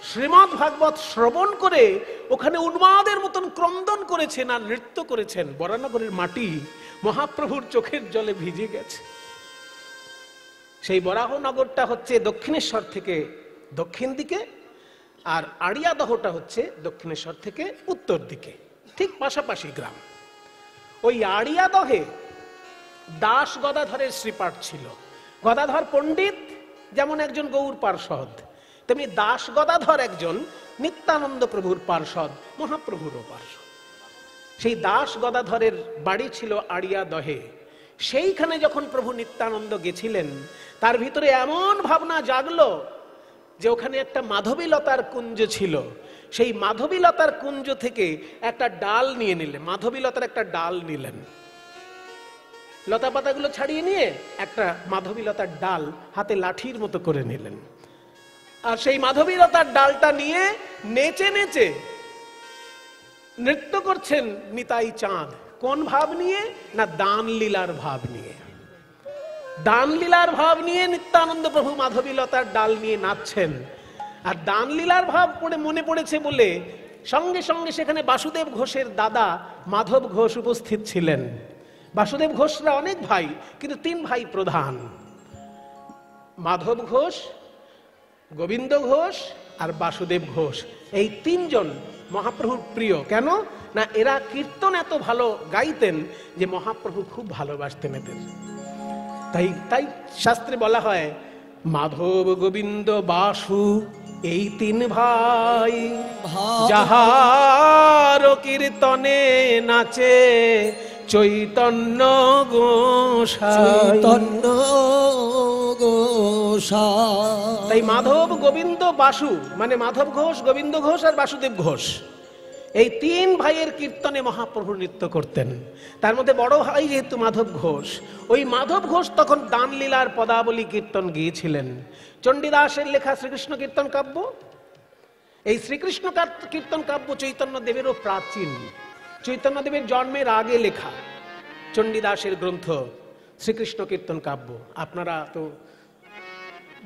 Speaker 1: শ্রীমদ্ ভাগবত শ্রবণ করে ওখানে উন্মাদের মতন ক্রন্দন করেছেন আর নৃত্য করেছেন। বরাহনগরের মাটি মহাপ্রভুর চোখের জলে ভিজে গেছে। সেই বরাহনগরটা হচ্ছে দক্ষিণেশ্বর থেকে দক্ষিণ দিকে, আর আড়িয়াদহটা হচ্ছে দক্ষিণেশ্বর থেকে উত্তর দিকে, ঠিক পাশাপাশি গ্রাম। ওই আড়িয়াদহে দাস গদাধরের শ্রীপাঠ ছিল। গদাধর পণ্ডিত যেমন একজন গৌর পার্ষদ, তেমনি দাস গদাধর একজন নিত্যানন্দ প্রভুর পার্ষদ, মহাপ্রভুরও পার্ষদ। সেই দাস গদাধরের বাড়ি ছিল আড়িয়াদহে। সেইখানে যখন প্রভু নিত্যানন্দ গেছিলেন, তার ভিতরে এমন ভাবনা জাগলো যে ওখানে একটা মাধবীলতার কুঞ্জ ছিল। সেই মাধবীলতার কুঞ্জ থেকে একটা ডাল নিয়ে নিলেন, মাধবীলতার একটা ডাল নিলেন, লতা পাতাগুলো ছাড়িয়ে নিয়ে একটা মাধবীলতার ডাল হাতে লাঠির মতো করে নিলেন। আর সেই মাধবীলতার ডালটা নিয়ে নেচে নেচে নৃত্য করছেন নিতাই চাঁদ। কোন ভাব নিয়ে? না, দান লীলার ভাব নিয়ে। দান লীলার ভাব নিয়ে নিত্যানন্দ প্রভু মাধবীলতার ডাল নিয়ে নাচছেন। আর দান লীলার ভাব পড়ে মনে পড়েছে বলে সঙ্গে সঙ্গে সেখানে বাসুদেব ঘোষের দাদা মাধব ঘোষ উপস্থিত ছিলেন। বাসুদেব ঘোষরা অনেক ভাই, কিন্তু 3 ভাই প্রধান, মাধব ঘোষ, গোবিন্দ ঘোষ আর বাসুদেব ঘোষ। এই 3 জন মহাপ্রভুর প্রিয়। কেন না, এরা কীর্তন এত ভালো গাইতেন যে মহাপ্রভু খুব ভালোবাসতেন এদের। তাই শাস্ত্রে বলা হয় মাধব গোবিন্দ বাসু এই 3 ভাই, যাহার কীর্তনে নাচে চৈতন্য গোসাই। তাই মাধব গোবিন্দ বাসু মানে মাধব ঘোষ, গোবিন্দ ঘোষ আর বাসুদেব ঘোষ, এই 3 ভাইয়ের কীর্তনে মহাপ্রভু নৃত্য করতেন। তার মধ্যে বড় ভাই যেহেতু মাধব ঘোষ, ওই মাধব ঘোষ তখন দান লীলার পদাবলী কীর্তন গিয়েছিলেন। চণ্ডীদাসের লেখা শ্রীকৃষ্ণ কীর্তন কাব্য, এই শ্রীকৃষ্ণ কীর্তন কাব্য চৈতন্য দেবেরও প্রাচীন। চৈতন্য দেবের জন্মের আগে লেখা চণ্ডীদাসের গ্রন্থ শ্রীকৃষ্ণ কীর্তন কাব্য। আপনারা তো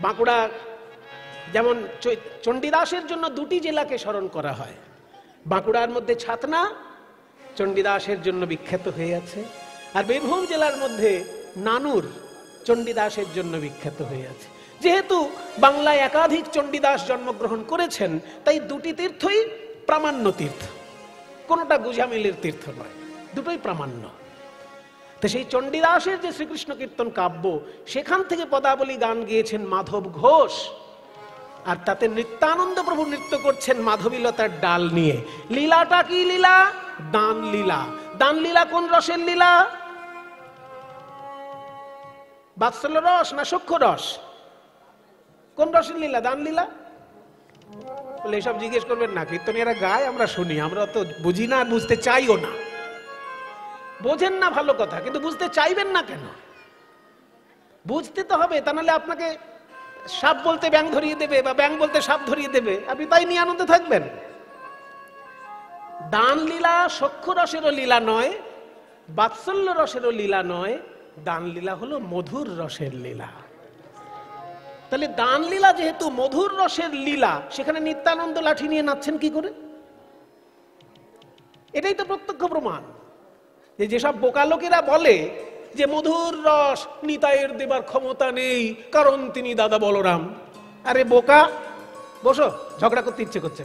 Speaker 1: বাঁকুড়া, যেমন চণ্ডীদাসের জন্য 2টি জেলাকে স্মরণ করা হয়। বাঁকুড়ার মধ্যে ছাতনা চণ্ডীদাসের জন্য বিখ্যাত হয়ে আছে, আর বীরভূম জেলার মধ্যে নানুর চণ্ডীদাসের জন্য বিখ্যাত হয়ে আছে। যেহেতু বাংলায় একাধিক চণ্ডীদাস জন্মগ্রহণ করেছেন, তাই 2টি তীর্থই প্রামাণ্য তীর্থ, কোনোটা গুজামিলের তীর্থ নয়, দুটোই প্রামাণ্য। তো সেই চণ্ডীদাসের যে শ্রীকৃষ্ণ কীর্তন কাব্য, সেখান থেকে পদাবলী গান গিয়েছেন মাধব ঘোষ। আর তাতে নিত্যানন্দ প্রভু নৃত্য করছেন মাধবীলতার ডাল নিয়ে। লীলাটা কি লীলা? দান লীলা। দান লীলা কোন রসের লীলা? বাৎসল্য রস না সখ্য রস? কোন রসের লীলা? দান লীলা। বলে এসব জিজ্ঞেস করবেন না, কীর্তনীরা গায়, আমরা শুনি, আমরা তো বুঝি না আর বুঝতে চাইও না। বোঝেন না ভালো কথা, কিন্তু বুঝতে চাইবেন না কেন? বুঝতে তো হবে, তা নাহলে আপনাকে সাপ বলতে ব্যাং ধরিয়ে দেবে বা ব্যাং বলতে সাপ ধরিয়ে দেবে, আপনি তাই নিয়ে আনন্দে থাকবেন। দান লীলা সখ্য রসেরও লীলা নয়, বাৎসল্য রসেরও লীলা নয়, দান লীলা হলো মধুর রসের লীলা। তাহলে দান লীলা যেহেতু মধুর রসের লীলা, সেখানে নিত্যানন্দ লাঠি নিয়ে নাচছেন কি করে? এটাই তো প্রত্যক্ষ প্রমাণ। যেসব বোকা লোকেরা বলে যে মধুর রস নিতাইয়ের দেবার ক্ষমতা নেই, কারণ তিনি দাদা বলরাম। আরে বোকা, বসো, ঝগড়া করতে ইচ্ছে করছে,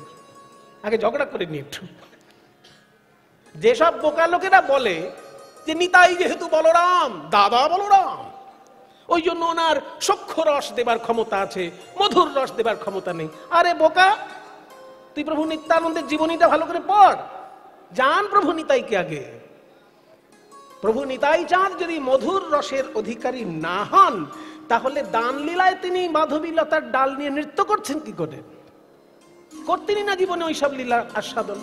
Speaker 1: আগে ঝগড়া করে নি একটু। যেসব বোকা লোকেরা বলে যে নিতাই যেহেতু বলরাম, দাদা বলরাম, ওই জন্য ওনার সখ্য রস দেবার ক্ষমতা আছে, মধুর রস দেবার ক্ষমতা নেই। আরে বোকা, তুই প্রভু নিত্যানন্দের জীবনীটা ভালো করে পড়, জান প্রভু নিতাইকে আগে। প্রভু নিতাই চাঁদ যদি মধুর রসের অধিকারী না হন, তাহলে দান লীলায় তিনি মাধবীলতার ডাল নিয়ে নৃত্য করছেন কি করে? করতেনই না জীবনে ওইসব লীলা আস্বাদন।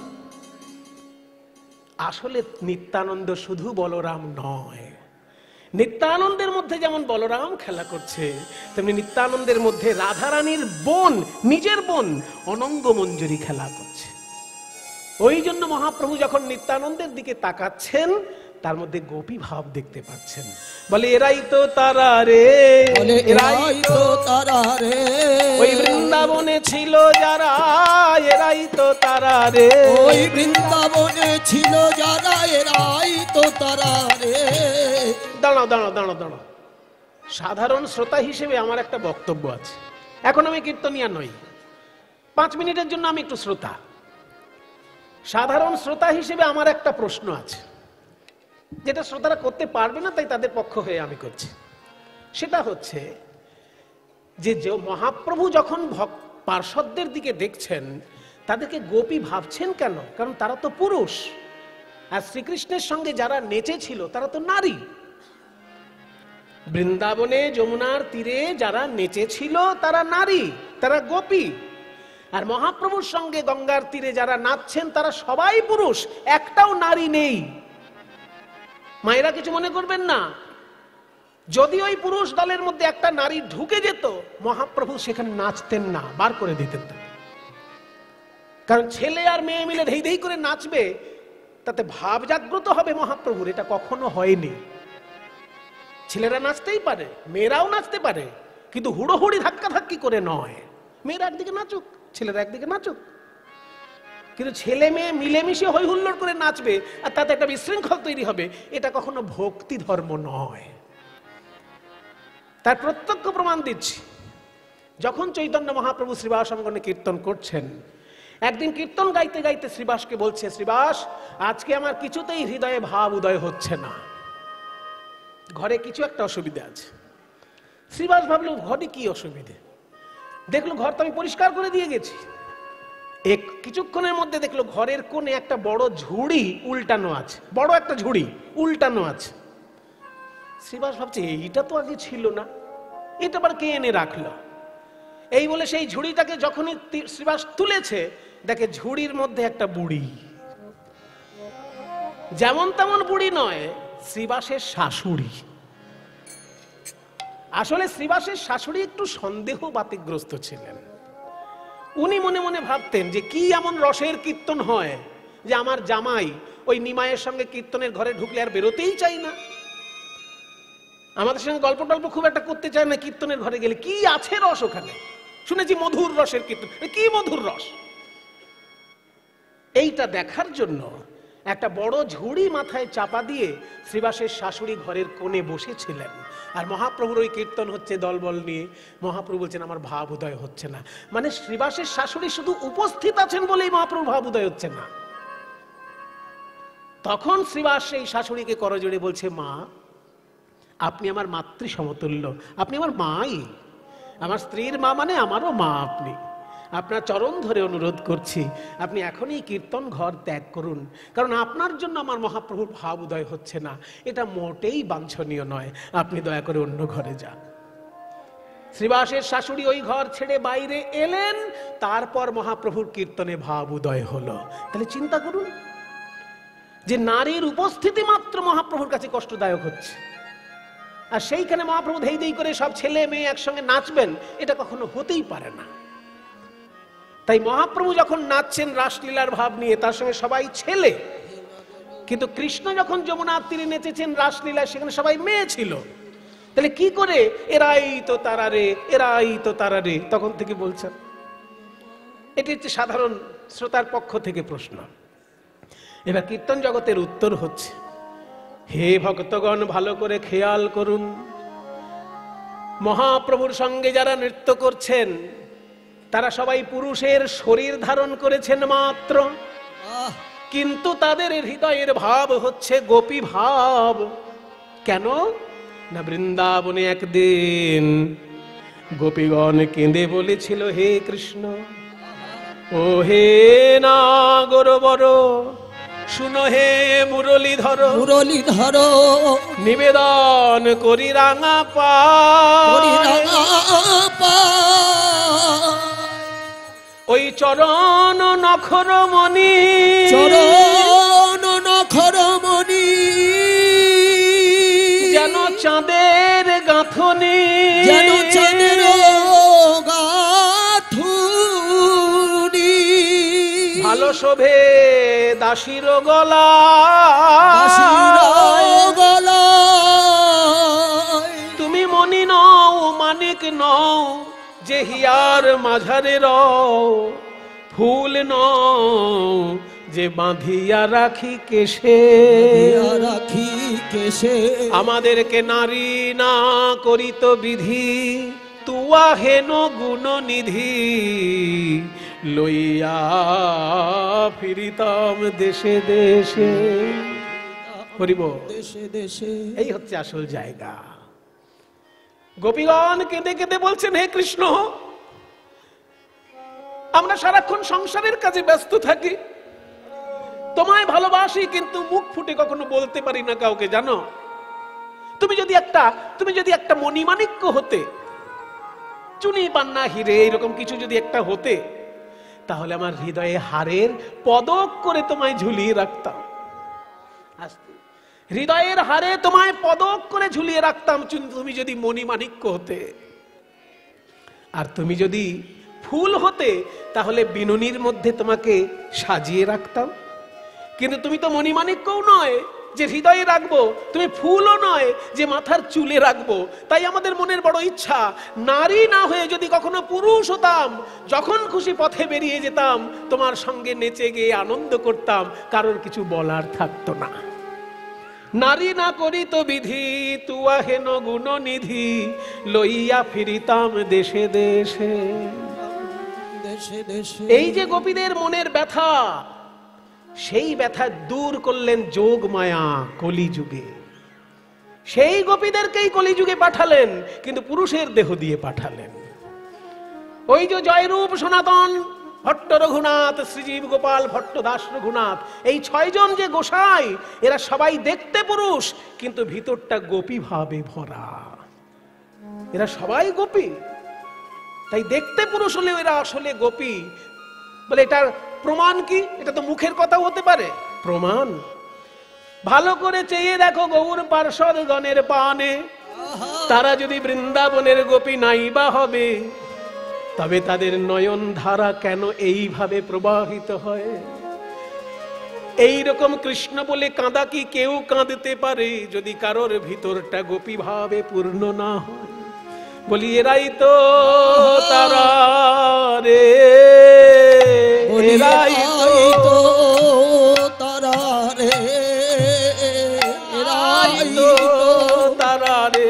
Speaker 1: আসলে নিত্যানন্দ শুধু বলরাম নয়, নিত্যানন্দের মধ্যে যেমন বলরাম খেলা করছে, তেমনি নিত্যানন্দের মধ্যে রাধারানীর বোন, নিজের বোন অনঙ্গ মঞ্জুরি খেলা করছে। ওই জন্য মহাপ্রভু যখন নিত্যানন্দের দিকে তাকাচ্ছেন, তার মধ্যে গোপী ভাব দেখতে পাচ্ছেন। বলে এরাই তো তারা রে,
Speaker 2: এরাই তো তারা রে,
Speaker 1: ওই বৃন্দাবনে ছিল যারা, এরাই তো তারা রে,
Speaker 2: ওই বৃন্দাবনে ছিল যারা, এরাই তো তারা রে।
Speaker 1: দাঁড়াও দাঁড়াও দাঁড়াও দাঁড়াও, সাধারণ শ্রোতা হিসেবে আমার একটা বক্তব্য আছে। এখন আমি কীর্তনিয়া নই, 5 মিনিটের জন্য আমি একটু শ্রোতা। সাধারণ শ্রোতা হিসেবে আমার একটা প্রশ্ন আছে, যেটা শ্রোতারা করতে পারবে না, তাই তাদের পক্ষ হয়ে আমি করছি। সেটা হচ্ছে যে মহাপ্রভু যখন পার্শ্বদের দিকে দেখছেন, তাদেরকে গোপী ভাবছেন কেন? কারণ তারা তো পুরুষ, আর শ্রীকৃষ্ণের সঙ্গে যারা নেচেছিল তারা তো নারী। বৃন্দাবনে যমুনার তীরে যারা নেচেছিল তারা নারী, তারা গোপী। আর মহাপ্রভুর সঙ্গে গঙ্গার তীরে যারা নাচছেন তারা সবাই পুরুষ, একটাও নারী নেই। মায়েরা কিছু মনে করবেন না, যদি ওই পুরুষ দলের মধ্যে একটা নারী ঢুকে যেত, মহাপ্রভু সেখানে নাচতেন না, বার করে দিতেন। কারণ ছেলে আর মেয়ে মিলে ধেই ধেই করে নাচবে, তাতে ভাব জাগ্রত হবে মহাপ্রভুর, এটা কখনো হয়নি। ছেলেরা নাচতেই পারে, মেয়েরাও নাচতে পারে, কিন্তু হুড়োহুড়ি ধাক্কাধাক্কি করে নয়। মেয়েরা একদিকে নাচুক, ছেলেরা একদিকে নাচুক, কিন্তু ছেলে মেয়ে মিলেমিশে হই হুল্লোড় করে নাচবে আর তাতে একটা বিশৃঙ্খল তৈরি হবে, এটা কখনো ভক্তি ধর্ম নয়। তার প্রত্যক্ষ প্রমাণ দিচ্ছি। যখন চৈতন্য মহাপ্রভু শ্রীবাস অঙ্গনে কীর্তন করছেন, একদিন কীর্তন গাইতে গাইতে শ্রীবাসকে বলছে, শ্রীবাস, আজকে আমার কিছুতেই হৃদয়ে ভাব উদয় হচ্ছে না, ঘরে কিছু একটা অসুবিধা আছে। শ্রীবাস ভাবলো, ঘরে কি অসুবিধে? দেখলো ঘর তো আমি পরিষ্কার করে দিয়ে গেছি। কিছুক্ষণের মধ্যে দেখলো ঘরের কোণে একটা বড় ঝুড়ি উল্টানো আছে, বড় একটা ঝুড়ি উল্টানো আছে। শ্রীবাস ভাবছে, এইটা তো আগে ছিল না, এটা আবার কে এনে রাখলো? এই বলে সেই ঝুড়িটাকে যখনই শ্রীবাস তুলেছে, দেখে ঝুড়ির মধ্যে একটা বুড়ি। যেমন তেমন বুড়ি নয়, শ্রীবাসের শাশুড়ি। আসলে শ্রীবাসের শাশুড়ি একটু সন্দেহ বাতিগ্রস্ত ছিলেন। উনি মনে মনে ভাবতেন যে কি এমন রসের কীর্তন হয় যে আমার জামাই ওই নিমায়ের সঙ্গে কীর্তনের ঘরে ঢুকলে আর বেরোতেই চাই না, আমাদের সঙ্গে গল্প টল্প খুব একটা করতে চায় না, কীর্তনের ঘরে গেলে কি আছে রস ওখানে? শুনেছি মধুর রসের কীর্তন, কি মধুর রস? এইটা দেখার জন্য একটা বড় ঝুড়ি মাথায় চাপা দিয়ে শ্রীবাসের শাশুড়ি ঘরের কোণে বসেছিলেন। আর মহাপ্রভুর ওই কীর্তন হচ্ছে দলবল নিয়ে। মহাপ্রভু বলছেন, আমার ভাব উদয় হচ্ছে না। মানে শ্রীবাসের শাশুড়ি শুধু উপস্থিত আছেন বলেই মহাপ্রভু ভাব উদয় হচ্ছে না। তখন শ্রীবাস সেই শাশুড়িকে করজোড়ে বলছে, মা, আপনি আমার মাতৃ সমতুল্য, আপনি আমার মাই, আমার স্ত্রীর মা, মানে আমারও মা আপনি। আপনার চরণ ধরে অনুরোধ করছি, আপনি এখনই কীর্তন ঘর ত্যাগ করুন, কারণ আপনার জন্য আমার মহাপ্রভুর ভাব উদয় হচ্ছে না, এটা মোটেই বাঞ্ছনীয় নয়, আপনি দয়া করে অন্য ঘরে যান। শ্রীবাসের শাশুড়ি ওই ঘর ছেড়ে বাইরে এলেন, তারপর মহাপ্রভুর কীর্তনে ভাব উদয় হলো। তাহলে চিন্তা করুন যে নারীর উপস্থিতি মাত্র মহাপ্রভুর কাছে কষ্টদায়ক হচ্ছে, আর সেইখানে মহাপ্রভু ধেই ধেই করে সব ছেলে মেয়ে একসঙ্গে নাচবেন, এটা কখনো হতেই পারে না। তাই মহাপ্রভু যখন নাচছেন রাসলীলার ভাব নিয়ে, তার সঙ্গে সবাই ছেলে, কিন্তু কৃষ্ণ যখন যমুনার তীরে নেচেছেন রাসলীলা, সেখানে সবাই মেয়ে ছিল। তাহলে কি করে এরাই তো তারা রে, এরাই তো তারা রে তখন থেকে বলছেন? এটি হচ্ছে সাধারণ শ্রোতার পক্ষ থেকে প্রশ্ন। এবার কীর্তন জগতের উত্তর হচ্ছে, হে ভক্তগণ, ভালো করে খেয়াল করুন, মহাপ্রভুর সঙ্গে যারা নৃত্য করছেন তারা সবাই পুরুষের শরীর ধারণ করেছেন মাত্র, কিন্তু তাদের হৃদয়ের ভাব হচ্ছে গোপী ভাব। কেন না, বৃন্দাবনে একদিন গোপীগণ কেঁদে বলেছিল, হে কৃষ্ণ, ও হে নাগর বর, শুনো হে মুরলীধর,
Speaker 2: মুরলীধর,
Speaker 1: নিবেদন করি রাঙা পায়, ওই চরণ নখরমণি,
Speaker 2: চরণ নখরমণি,
Speaker 1: যেন চাঁদের গাঁথনি,
Speaker 2: যেন চাঁদের গাঁথনি,
Speaker 1: ভালো শোভে দাসীর গলা তুমি মনি নও মানিক নও যে হিয়ার মাঝারে রও ফুল নও যে বাঁধিয়া রাখি কেশে আমাদেরকে নারী না করিত বিধি তুয়া হেন গুণ নিধি লইয়া ফিরিতাম দেশে দেশে। হরিব
Speaker 2: দেশে দেশে।
Speaker 1: এই হচ্ছে আসল জায়গা। গোপীগণ কেঁদে কেঁদে বলছেন, হে কৃষ্ণ, আমরা সারাক্ষণ সংসারের কাজে ব্যস্ত থাকি, তোমায় ভালোবাসি, কিন্তু মুখ ফুটে কখনো বলতে পারি না কাউকে। জানো, তুমি যদি একটা মণিমাণিক্য হতে, চুনি পান্না হিরে এরকম কিছু যদি একটা হতে, তাহলে আমার হৃদয়ে হারের পদক করে তোমায় ঝুলিয়ে রাখতাম। হৃদয়ের হারে তোমায় পদক করে ঝুলিয়ে রাখতাম তুমি যদি মণিমাণিক্য হতে। আর তুমি যদি ফুল হতে, তাহলে বিনুনির মধ্যে তোমাকে সাজিয়ে রাখতাম। কিন্তু তুমি তো মণিমাণিক্যও নয় যে হৃদয়ে রাখবো, তুমি ফুলও নয় যে মাথার চুলে রাখবো। তাই আমাদের মনের বড় ইচ্ছা, নারী না হয়ে যদি কখনো পুরুষ হতাম, যখন খুশি পথে বেরিয়ে যেতাম, তোমার সঙ্গে নেচে গিয়ে আনন্দ করতাম, কারোর কিছু বলার থাকতো না। নারী না করিত বিধি তুয়া হেন গুণ নিধি লইয়া ফিরিতাম দেশে দেশে। এই যে গোপীদের মনের ব্যথা, সেই ব্যথা দূর করলেন যোগ মায়া কলিযুগে। সেই গোপীদেরকেই কলিযুগে পাঠালেন, কিন্তু পুরুষের দেহ দিয়ে পাঠালেন। ওই যে জয়রূপ সনাতন ভট্ট রঘুনাথ, শ্রীজীব গোপাল ভট্ট দাস রঘুনাথ, এই 6 জন যে গোসাই, এরা সবাই দেখতে পুরুষ, কিন্তু ভিতরটা গোপী ভাবে ভরা। এরা সবাই গোপী, তাই দেখতে পুরুষ হলেও এরা আসলে গোপী। বলে এটার প্রমাণ কি? এটা তো মুখের কথাও হতে পারে। প্রমাণ ভালো করে চেয়ে দেখো গৌর পার্ষদ গণের পানে, তারা যদি বৃন্দাবনের গোপী নাইবা হবে, তবে তাদের নয়ন ধারা কেন এইভাবে প্রবাহিত হয়? এই রকম কৃষ্ণ বলে কাঁদা কি কেউ কাঁদতে পারে যদি কারোর ভিতরটা গোপী ভাবে পূর্ণ না হয়? বলি এরাই তো তারা রে, এরাই তো
Speaker 2: তারা রে,
Speaker 1: এরাই তো তারা রে,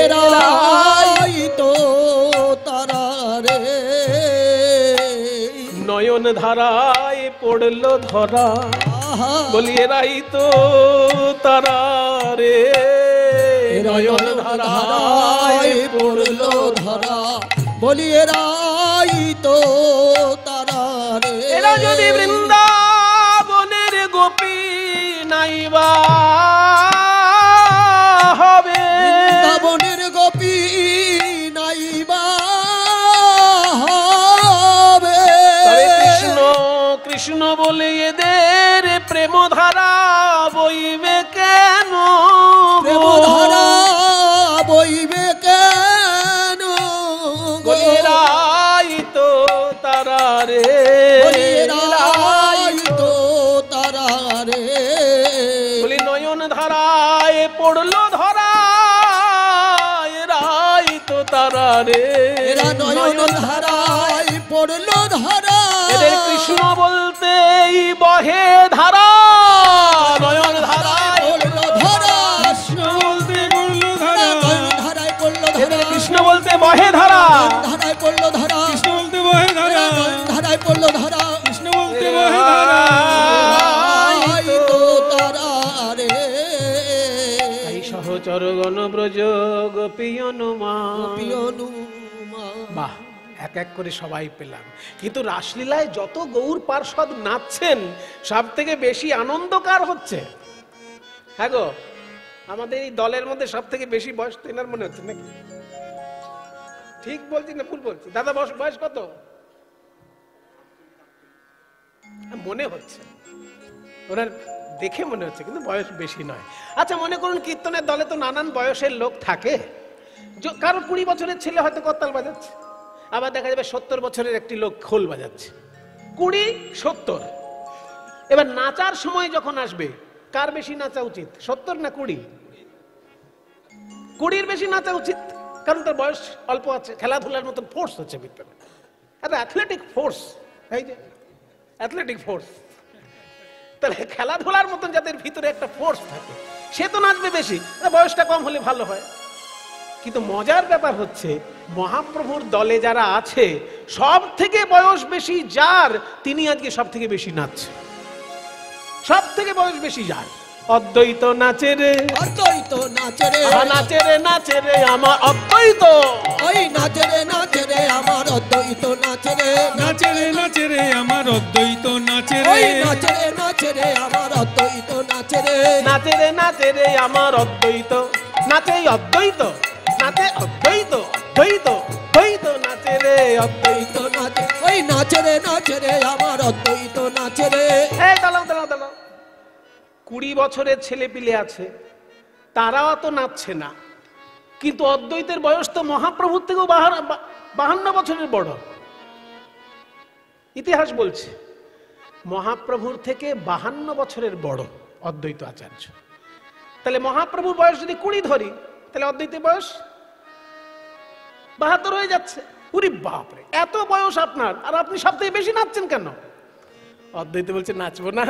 Speaker 2: এরাই তো তারা রে।
Speaker 1: নয়ন ধারায় পড়লো ধরা, বলি এরাই তো তারা রে, নয়ন ধারায়
Speaker 2: পড়লো ধরা, বলি এরাই তো তারা রে।
Speaker 1: এরা যদি বৃন্দাবনের গোপী নাইবা হবে,
Speaker 2: বৃন্দাবনের গোপী নাইবা হবে,
Speaker 1: কৃষ্ণ কৃষ্ণ বলে এদের প্রেম ধারা বইবে কেন?
Speaker 2: প্রেম ধারা বইবে কেন?
Speaker 1: এরাই তো তারা রে,
Speaker 2: এরাই তো তারা রে।
Speaker 1: বলি নয়ন ধারায় পড়লো ধরা, এরাই তো তারা রে।
Speaker 2: এরা নয়ন ধারায় পড়লো ধরা,
Speaker 1: এদের কৃষ্ণ বলতেই বহে ধারা, নয়ন ধারায়
Speaker 2: পড়লো ধরা,
Speaker 1: কৃষ্ণ বলতে পড়লো ধারা,
Speaker 2: নয়ন ধারায় পড়লো ধরা,
Speaker 1: কৃষ্ণ বলতে বহে ধারা,
Speaker 2: ধারায় পড়লো ধরা,
Speaker 1: কৃষ্ণ বলতে বহে ধারা,
Speaker 2: নয়ন ধারায় পড়লো ধরা,
Speaker 1: কৃষ্ণ বলতে বহে ধারা।
Speaker 2: এরাই তো তারা রে।
Speaker 1: এই সহচর গণব্রজ গোপী অনুমা। বাহ, এক এক করে সবাই পেলাম। কিন্তু রাসলীলায় যত গৌর পার্ষদ নাচছেন, সব থেকে বেশি আনন্দ কার হচ্ছে? হ্যাঁ গো, আমাদের এই দলের মধ্যে সব থেকে বেশি বয়স তো এনার মনে হচ্ছে নাকি? ঠিক বলছি না ভুল বলছি? দাদা বয়স কত? মনে হচ্ছে ওনার দেখে মনে হচ্ছে, কিন্তু বয়স বেশি নয়। আচ্ছা, মনে করুন কীর্তনের দলে তো নানান বয়সের লোক থাকে। কারো 20 বছরের ছেলে হয়তো করতাল বাজাচ্ছে, আবার দেখা যাবে 70 বছরের একটি লোক খোল বাজাচ্ছে। 20-70 এবার নাচার সময় যখন আসবে, কার বেশি নাচা উচিত, 70 না 20? 20-র বেশি নাচা উচিত, কারণ তার বয়স অল্প আছে, খেলাধুলার মতন ফোর্স হচ্ছে ভিতরে, একটা অ্যাথলেটিক ফোর্স, এই যে অ্যাথলেটিক ফোর্স। তাহলে খেলাধুলার মতন যাদের ভিতরে একটা ফোর্স থাকে সে তো নাচবে বেশি, বয়সটা কম হলে ভালো হয়। কিন্তু মজার ব্যাপার হচ্ছে মহাপ্রভুর দলে যারা আছে সব থেকে বয়স বেশি যার, তিনি আজকে সব থেকে বেশি নাচছে, সব থেকে বয়স বেশি যার। অদ্বৈত নাচে রে,
Speaker 2: অদ্বৈত নাচে রে,
Speaker 1: নাচে রে নাচে রে আমার অদ্বৈত,
Speaker 2: ওই নাচে রে আমার অদ্বৈত নাচে রে,
Speaker 3: নাচে রে আমার অদ্বৈত নাচে রে,
Speaker 2: ওই নাচে রে আমার অদ্বৈত নাচে রে,
Speaker 1: নাচে রে আমার অদ্বৈত, নাচে অদ্বৈত, নাচে অদ্বৈত, অদ্বৈত অদ্বৈত নাচে রে অদ্বৈত
Speaker 2: নাচে, ওই নাচে রে আমার অদ্বৈত নাচে রে।
Speaker 1: এই দাঁড়াও দাঁড়াও দাঁড়াও, 20 বছরের ছেলে পিলে আছে, তারাও তো নাচছে না, কিন্তু অদ্বৈতের বয়স তো মহাপ্রভুর থেকেও 52 বছরের বড়। ইতিহাস বলছে মহাপ্রভুর থেকে 52 বছরের বড় অদ্বৈত আচার্য। তাহলে মহাপ্রভুর বয়স যদি 20 ধরি, তাহলে অদ্বৈতের বয়স 72 হয়ে যাচ্ছে। উরি বাপরে, এত বয়স আপনার, আর আপনি সব থেকে বেশি নাচছেন কেন? অদ্বৈত বলছে নাচবো না,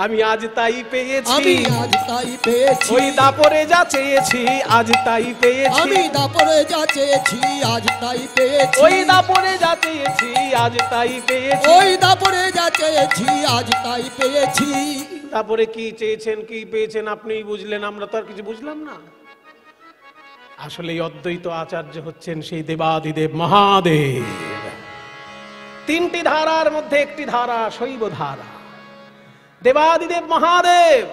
Speaker 1: আমি আজ তাই পেয়েছি,
Speaker 2: আমি আজ তাই পেয়েছি,
Speaker 1: ওই দাপরে যা চেয়েছি আজ তাই পেয়েছি,
Speaker 2: আমি দাপরে যা চেয়েছি আজ তাই পেয়েছি,
Speaker 1: ওই দাপরে যা চেয়েছি আজ তাই পেয়েছি,
Speaker 2: ওই দাপরে যা চেয়েছি আজ তাই পেয়েছি।
Speaker 1: তারপরে কি চেয়েছেন কি পেয়েছেন আপনিই বুঝলেন, আমরা তো আর কিছু বুঝলাম না। আসলে এই অদ্বৈত আচার্য হচ্ছেন সেই দেবাদিদেব মহাদেব। 3টি ধারার মধ্যে একটি ধারা শৈব ধারা, দেবাদিদেব মহাদেব।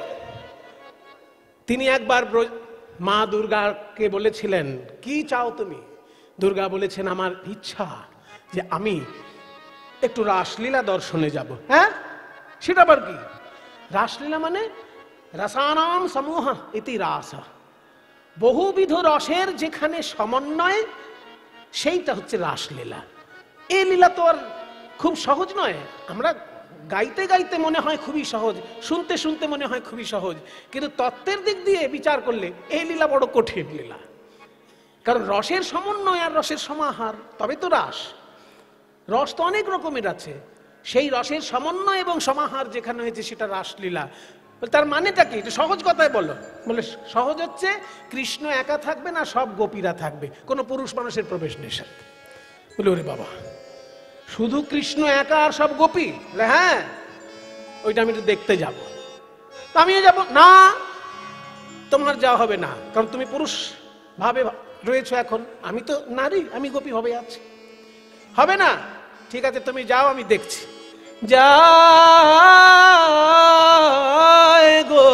Speaker 1: তিনি একবার মা দুর্গাকে বলেছিলেন, কি চাও তুমি? দুর্গা বলেছেন, আমার ইচ্ছা যে আমি একটু রাসলীলা দর্শনে যাব। হ্যাঁ, সেটা আবার কি? রাসলীলা মানে রসানাম সমূহ ইতি রাস, বহুবিধ রসের যেখানে সমন্বয়, সেইটা হচ্ছে রাসলীলা। এই লীলা তো আর খুব সহজ নয়। আমরা গাইতে গাইতে মনে হয় খুবই সহজ, শুনতে শুনতে মনে হয় খুবই সহজ, কিন্তু তত্ত্বের দিক দিয়ে বিচার করলে এই লীলা বড় কঠিন লীলা। কারণ রসের সমন্বয় আর রসের সমাহার, তবে তো রাস। রস তো অনেক রকমের আছে, সেই রসের সমন্বয় এবং সমাহার যেখানে হয়েছে সেটা রাসলীলা। তার মানেটা কি? এটা সহজ কথায় বলো। বলে সহজ হচ্ছে কৃষ্ণ একা থাকবে না, সব গোপীরা থাকবে, কোনো পুরুষ মানুষের প্রবেশ নিষেধ। বলে ওরে বাবা, শুধু কৃষ্ণ একা আর সব গোপী? হ্যাঁ, ওইটা আমি একটু দেখতে যাব। আমিও যাব না, তোমার যাওয়া হবে না, কারণ তুমি পুরুষ ভাবে রয়েছো এখন, আমি তো নারী, আমি গোপী ভাবে আছি, হবে না। ঠিক আছে, তুমি যাও, আমি দেখছি। যায় গো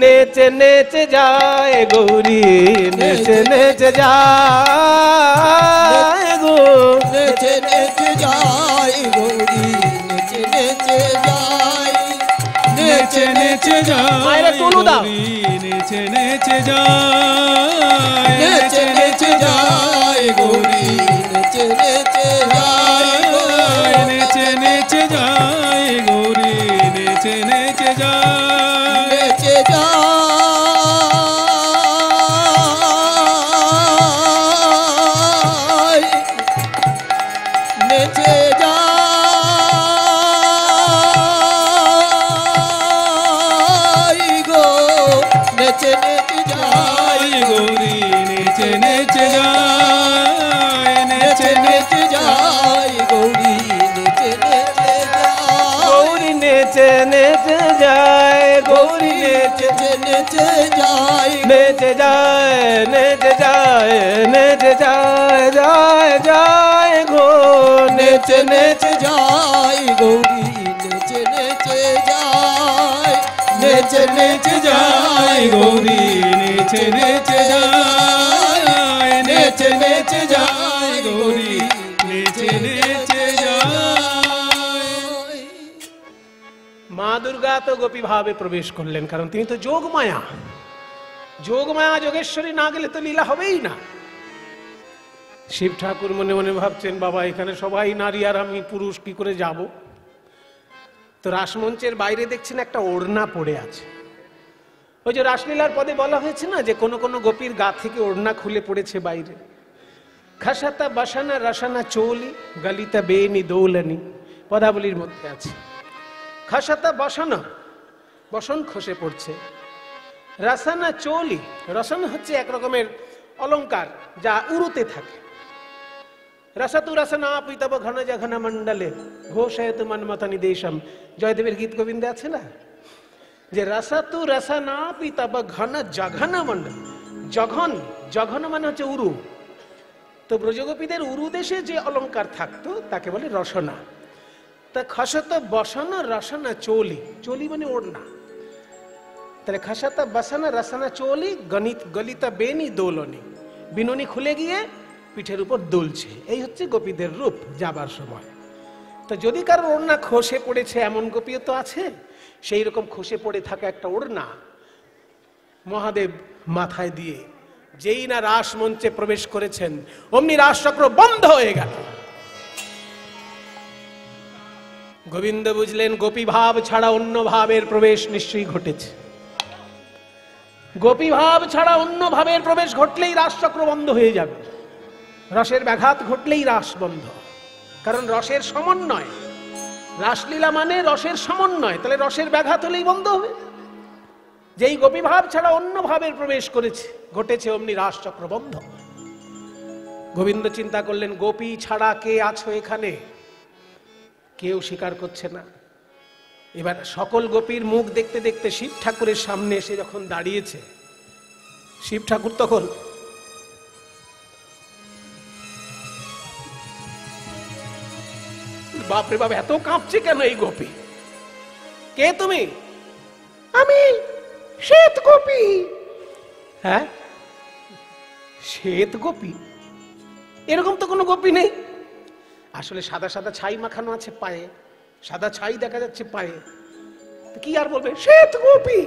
Speaker 1: নেচে নেচে যায় গৌরী, নেচে নেচে যায় গো,
Speaker 2: নেচে নেচে যায় গৌরী, নেচে নেচে যায়,
Speaker 3: নেচে নেচে
Speaker 1: মায়েরা টুলু দাও।
Speaker 3: নেচে নেচে যায়,
Speaker 2: নেচে নেচে যায় গৌরী, নেচে নেচে যায়,
Speaker 3: নেচে নেচে যায় গৌরী, নেচে নেচে যায়,
Speaker 2: নেচে যায়, নেচে যায় গো, নেচে নেচে যায়
Speaker 3: গৌরী নেচে নেচে যায়,
Speaker 2: নেচে নেচে যায় গৌরী, নেচে নেচে যায়,
Speaker 1: গৌরী নেচে নেচে যায়, গৌরী নেচে
Speaker 2: নেচে যায়,
Speaker 1: নেচে যায়, নেচে যায়, নেচে যায়, যায় যায় গো, নেচে
Speaker 2: নেচে যায় গৌরী, নেচে নেচে যায়, নেচে নেচে যায় গৌরী,
Speaker 3: নেচে নেচে যায়, নেচে নেচে যায় গৌরী, নেচে নেচে যায়।
Speaker 1: মা দুর্গা তো গোপী ভাবে প্রবেশ করলেন, কারণ তিনি তো যোগমায়া। যোগমায়া যোগেশ্বরী না গেলে তো লীলা হবেই না। শিব ঠাকুর মনে মনে ভাবছেন, বাবা এখানে সবাই নারী আর আমি পুরুষ, কি করে যাব? তো রাসমঞ্চের বাইরে দেখছেন একটা ওড়না পড়ে আছে। ওই যে রাসলীলার পদে বলা হয়েছে না যে কোন কোন গোপীর গা থেকে ওড়না খুলে পড়েছে বাইরে। খাসাতা বাসানা রাসানা চৌলি গালিতা বেনি দৌলানি পদাবলীর মধ্যে আছে। খাসাতা বাসানা, বসন খসে পড়ছে। রাসানা চৌলি, রসন হচ্ছে এক রকমের অলংকার যা উড়ুতে থাকে। রসতু রসনা পিতব ঘন জঘন মন্ডলে ঘোষয়ত মন্মথ নিদেশম, জয়দেবের গীত গোবিন্দে আছে না যে রসতু রসনা পিতব ঘন জঘন মন্ডল। জঘন, জঘন মানে হচ্ছে উরু। তো ব্রজগোপীদের উরু দেশে যে অলংকার থাকতো তাকে বলে রসনা। তা খসত বসন রসনা চৌলি, চৌলি মানে ওড়না। তাহলে খসাতা বসানা রসানা চৌলি গলিতা বেনি দোলনি, বিনুনি খুলে গিয়ে পিঠের উপর দুলছে। এই হচ্ছে গোপীদের রূপ যাবার সময়। তো যদি কারো ওড়না খসে পড়েছে এমন গোপীও তো আছে, সেই রকম খসে পড়ে থাকা একটা ওড়না মহাদেব মাথায় দিয়ে যেই না রাস মঞ্চে প্রবেশ করেছেন অমনি রাসচক্র বন্ধ হয়ে গেল। গোবিন্দ বুঝলেন গোপী ভাব ছাড়া অন্য ভাবের প্রবেশ নিশ্চয়ই ঘটেছে। গোপী ভাব ছাড়া অন্য ভাবের প্রবেশ ঘটলেই রাসচক্র বন্ধ হয়ে যাবে। রসের ব্যাঘাত ঘটলেই রাস বন্ধ, কারণ রসের সমন্বয়। রাসলীলা মানে রসের সমন্বয়, তাহলে রসের ব্যাঘাত হলেই বন্ধ হবে। যেই গোপী ভাব ছাড়া অন্য ভাবের প্রবেশ করেছে ঘটেছে অমনি রাসচক্র বন্ধ। গোবিন্দ চিন্তা করলেন গোপী ছাড়া কে আছো এখানে? কেউ স্বীকার করছে না। এবার সকল গোপীর মুখ দেখতে দেখতে শিব ঠাকুরের সামনে এসে যখন দাঁড়িয়েছে, শিব ঠাকুর তখন বাপরে বাপ, এত কাঁপছে কেন এই গোপী? কে তুমি? আমি শ্বেত গোপী। হ্যাঁ, শ্বেত গোপী? এরকম তো কোনো গোপী নেই। আসলে সাদা সাদা ছাই মাখানো আছে পায়ে, সাদা ছাই দেখা যাচ্ছে পায়ে, কি আর বলবে শ্বেত গোপী?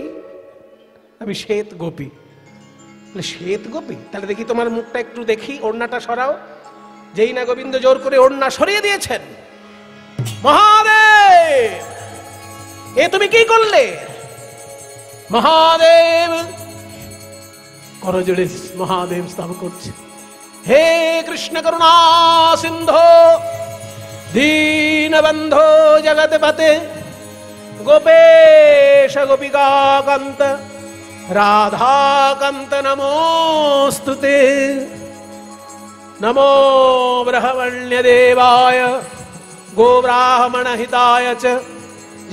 Speaker 1: আমি শ্বেত গোপী। শ্বেত গোপী? তাহলে দেখি তোমার মুখটা একটু দেখি, ওড়নাটা সরাও। যেই না গোবিন্দ জোর করে ওড়না সরিয়ে দিয়েছেন, মহাদেব এ তুমি কি করলে? মহাদেব করজোড়ে মহাদেব স্তব করছে, হে কৃষ্ণ করুণা সিন্ধো দীনবন্ধো জগৎপতে গোপেশ গোপিকাকান্ত রাধাকান্ত নমোস্তুতে। নমো ব্রহ্মণ্য দেবায় গোব্রাহ্মণ হিতায় চ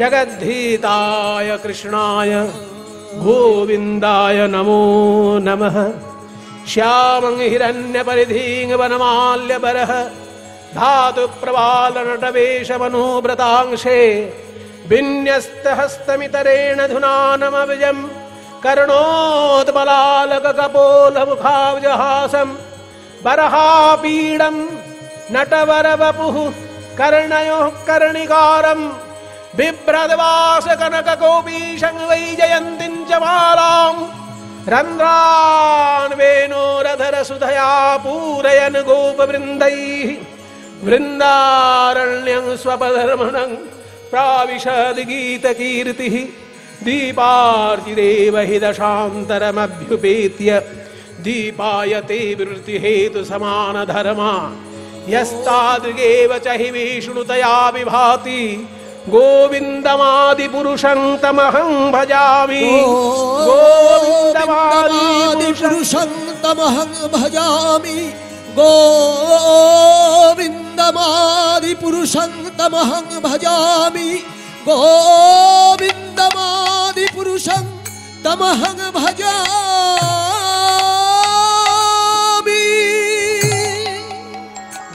Speaker 1: জগদ্ধিতায় কৃষ্ণায় গোবিন্দায় নমো নমঃ। श्यामं हिरण्यपरिधिं वनमाल्यबरः धातु प्रवालनटवेशमनोव्रतांशे विन्यस्तहस्तमितरेण धुनानमविजं कर्णोत्पलालककपोलमुखाब्जहासं बरहापीडं नटवरवपुः कर्णयोः कर्णिकारं बिभ्रद्वासकनककोपीशं वैजयन्तीं च मालां रन्ध्रान् वेणोरधर सुधया पूरयन् गोपवृन्दैः वृन्दारण्यं स्वपधर्मणं प्राविशद् गीतकीर्तिः। दीपार्तिदेव हि दशान्तरमभ्युपेत्य दीपायते वृत्तिहेतु समानधर्मा यस्तादृगेव च हि विष्णुतया विभाति गोविन्दमादिपुरुषं तमहं भजामि।
Speaker 2: गोविन्दमादिपुरुषं तमहं भजामि। गोविन्दमादिपुरुषं तमहं भजामि। गोविन्दमादिपुरुषं तमहं भजामि।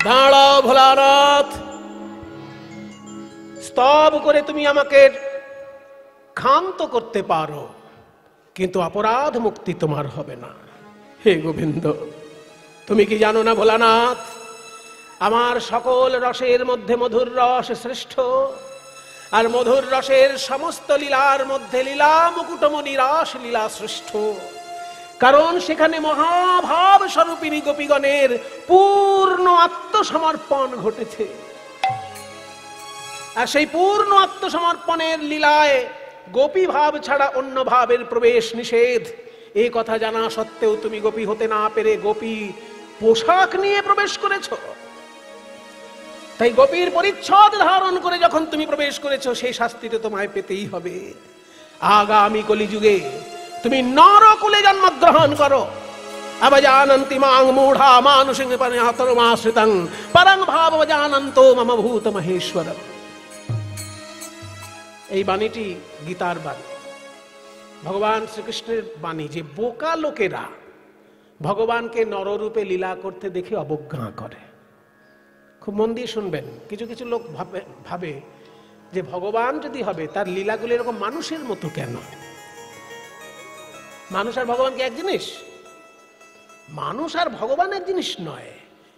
Speaker 1: दाঁড়াও ভোলানাথ, স্তব করে তুমি আমাকে ক্ষান্ত করতে পারো, কিন্তু অপরাধ মুক্তি তোমার হবে না। হে গোবিন্দ, তুমি কি জানো না ভোলানাথ, আমার সকল রসের মধ্যে মধুর রস শ্রেষ্ঠ, আর মধুর রসের সমস্ত লীলার মধ্যে লীলা মুকুটমণি রাস লীলা শ্রেষ্ঠ। কারণ সেখানে মহাভাব স্বরূপিণী গোপীগণের পূর্ণ আত্মসমর্পণ ঘটেছে। আর সেই পূর্ণ আত্মসমর্পণের লীলায় গোপী ভাব ছাড়া অন্য ভাবের প্রবেশ নিষেধ। এই কথা জানা সত্ত্বেও তুমি গোপী হতে না পেরে গোপী পোশাক নিয়ে প্রবেশ করেছ। তাই গোপীর পরিচ্ছদ ধারণ করে যখন তুমি প্রবেশ করেছো, সেই শাস্তি তো তোমায় পেতেই হবে। আগামী কলিযুগে তুমি নরকুলে জন্মগ্রহণ করো। অবজানন্তি মাং মূঢ়া মানুষিং পরিহতমাশ্রিতং পরং ভাবজানন্তো মম ভূত মহেশ্বরম। এই বাণীটি গীতার বাণী, ভগবান শ্রীকৃষ্ণের বাণী, যে বোকা লোকেরা ভগবানকে নররূপে লীলা করতে দেখে অবজ্ঞা করে। খুব মন দিয়ে শুনবেন। কিছু কিছু লোক ভাবে যে ভগবান যদি হবে তার লীলাগুলো এরকম মানুষের মতো কেন? মানুষ আর ভগবান কি এক জিনিস? মানুষ আর ভগবান এক জিনিস নয়,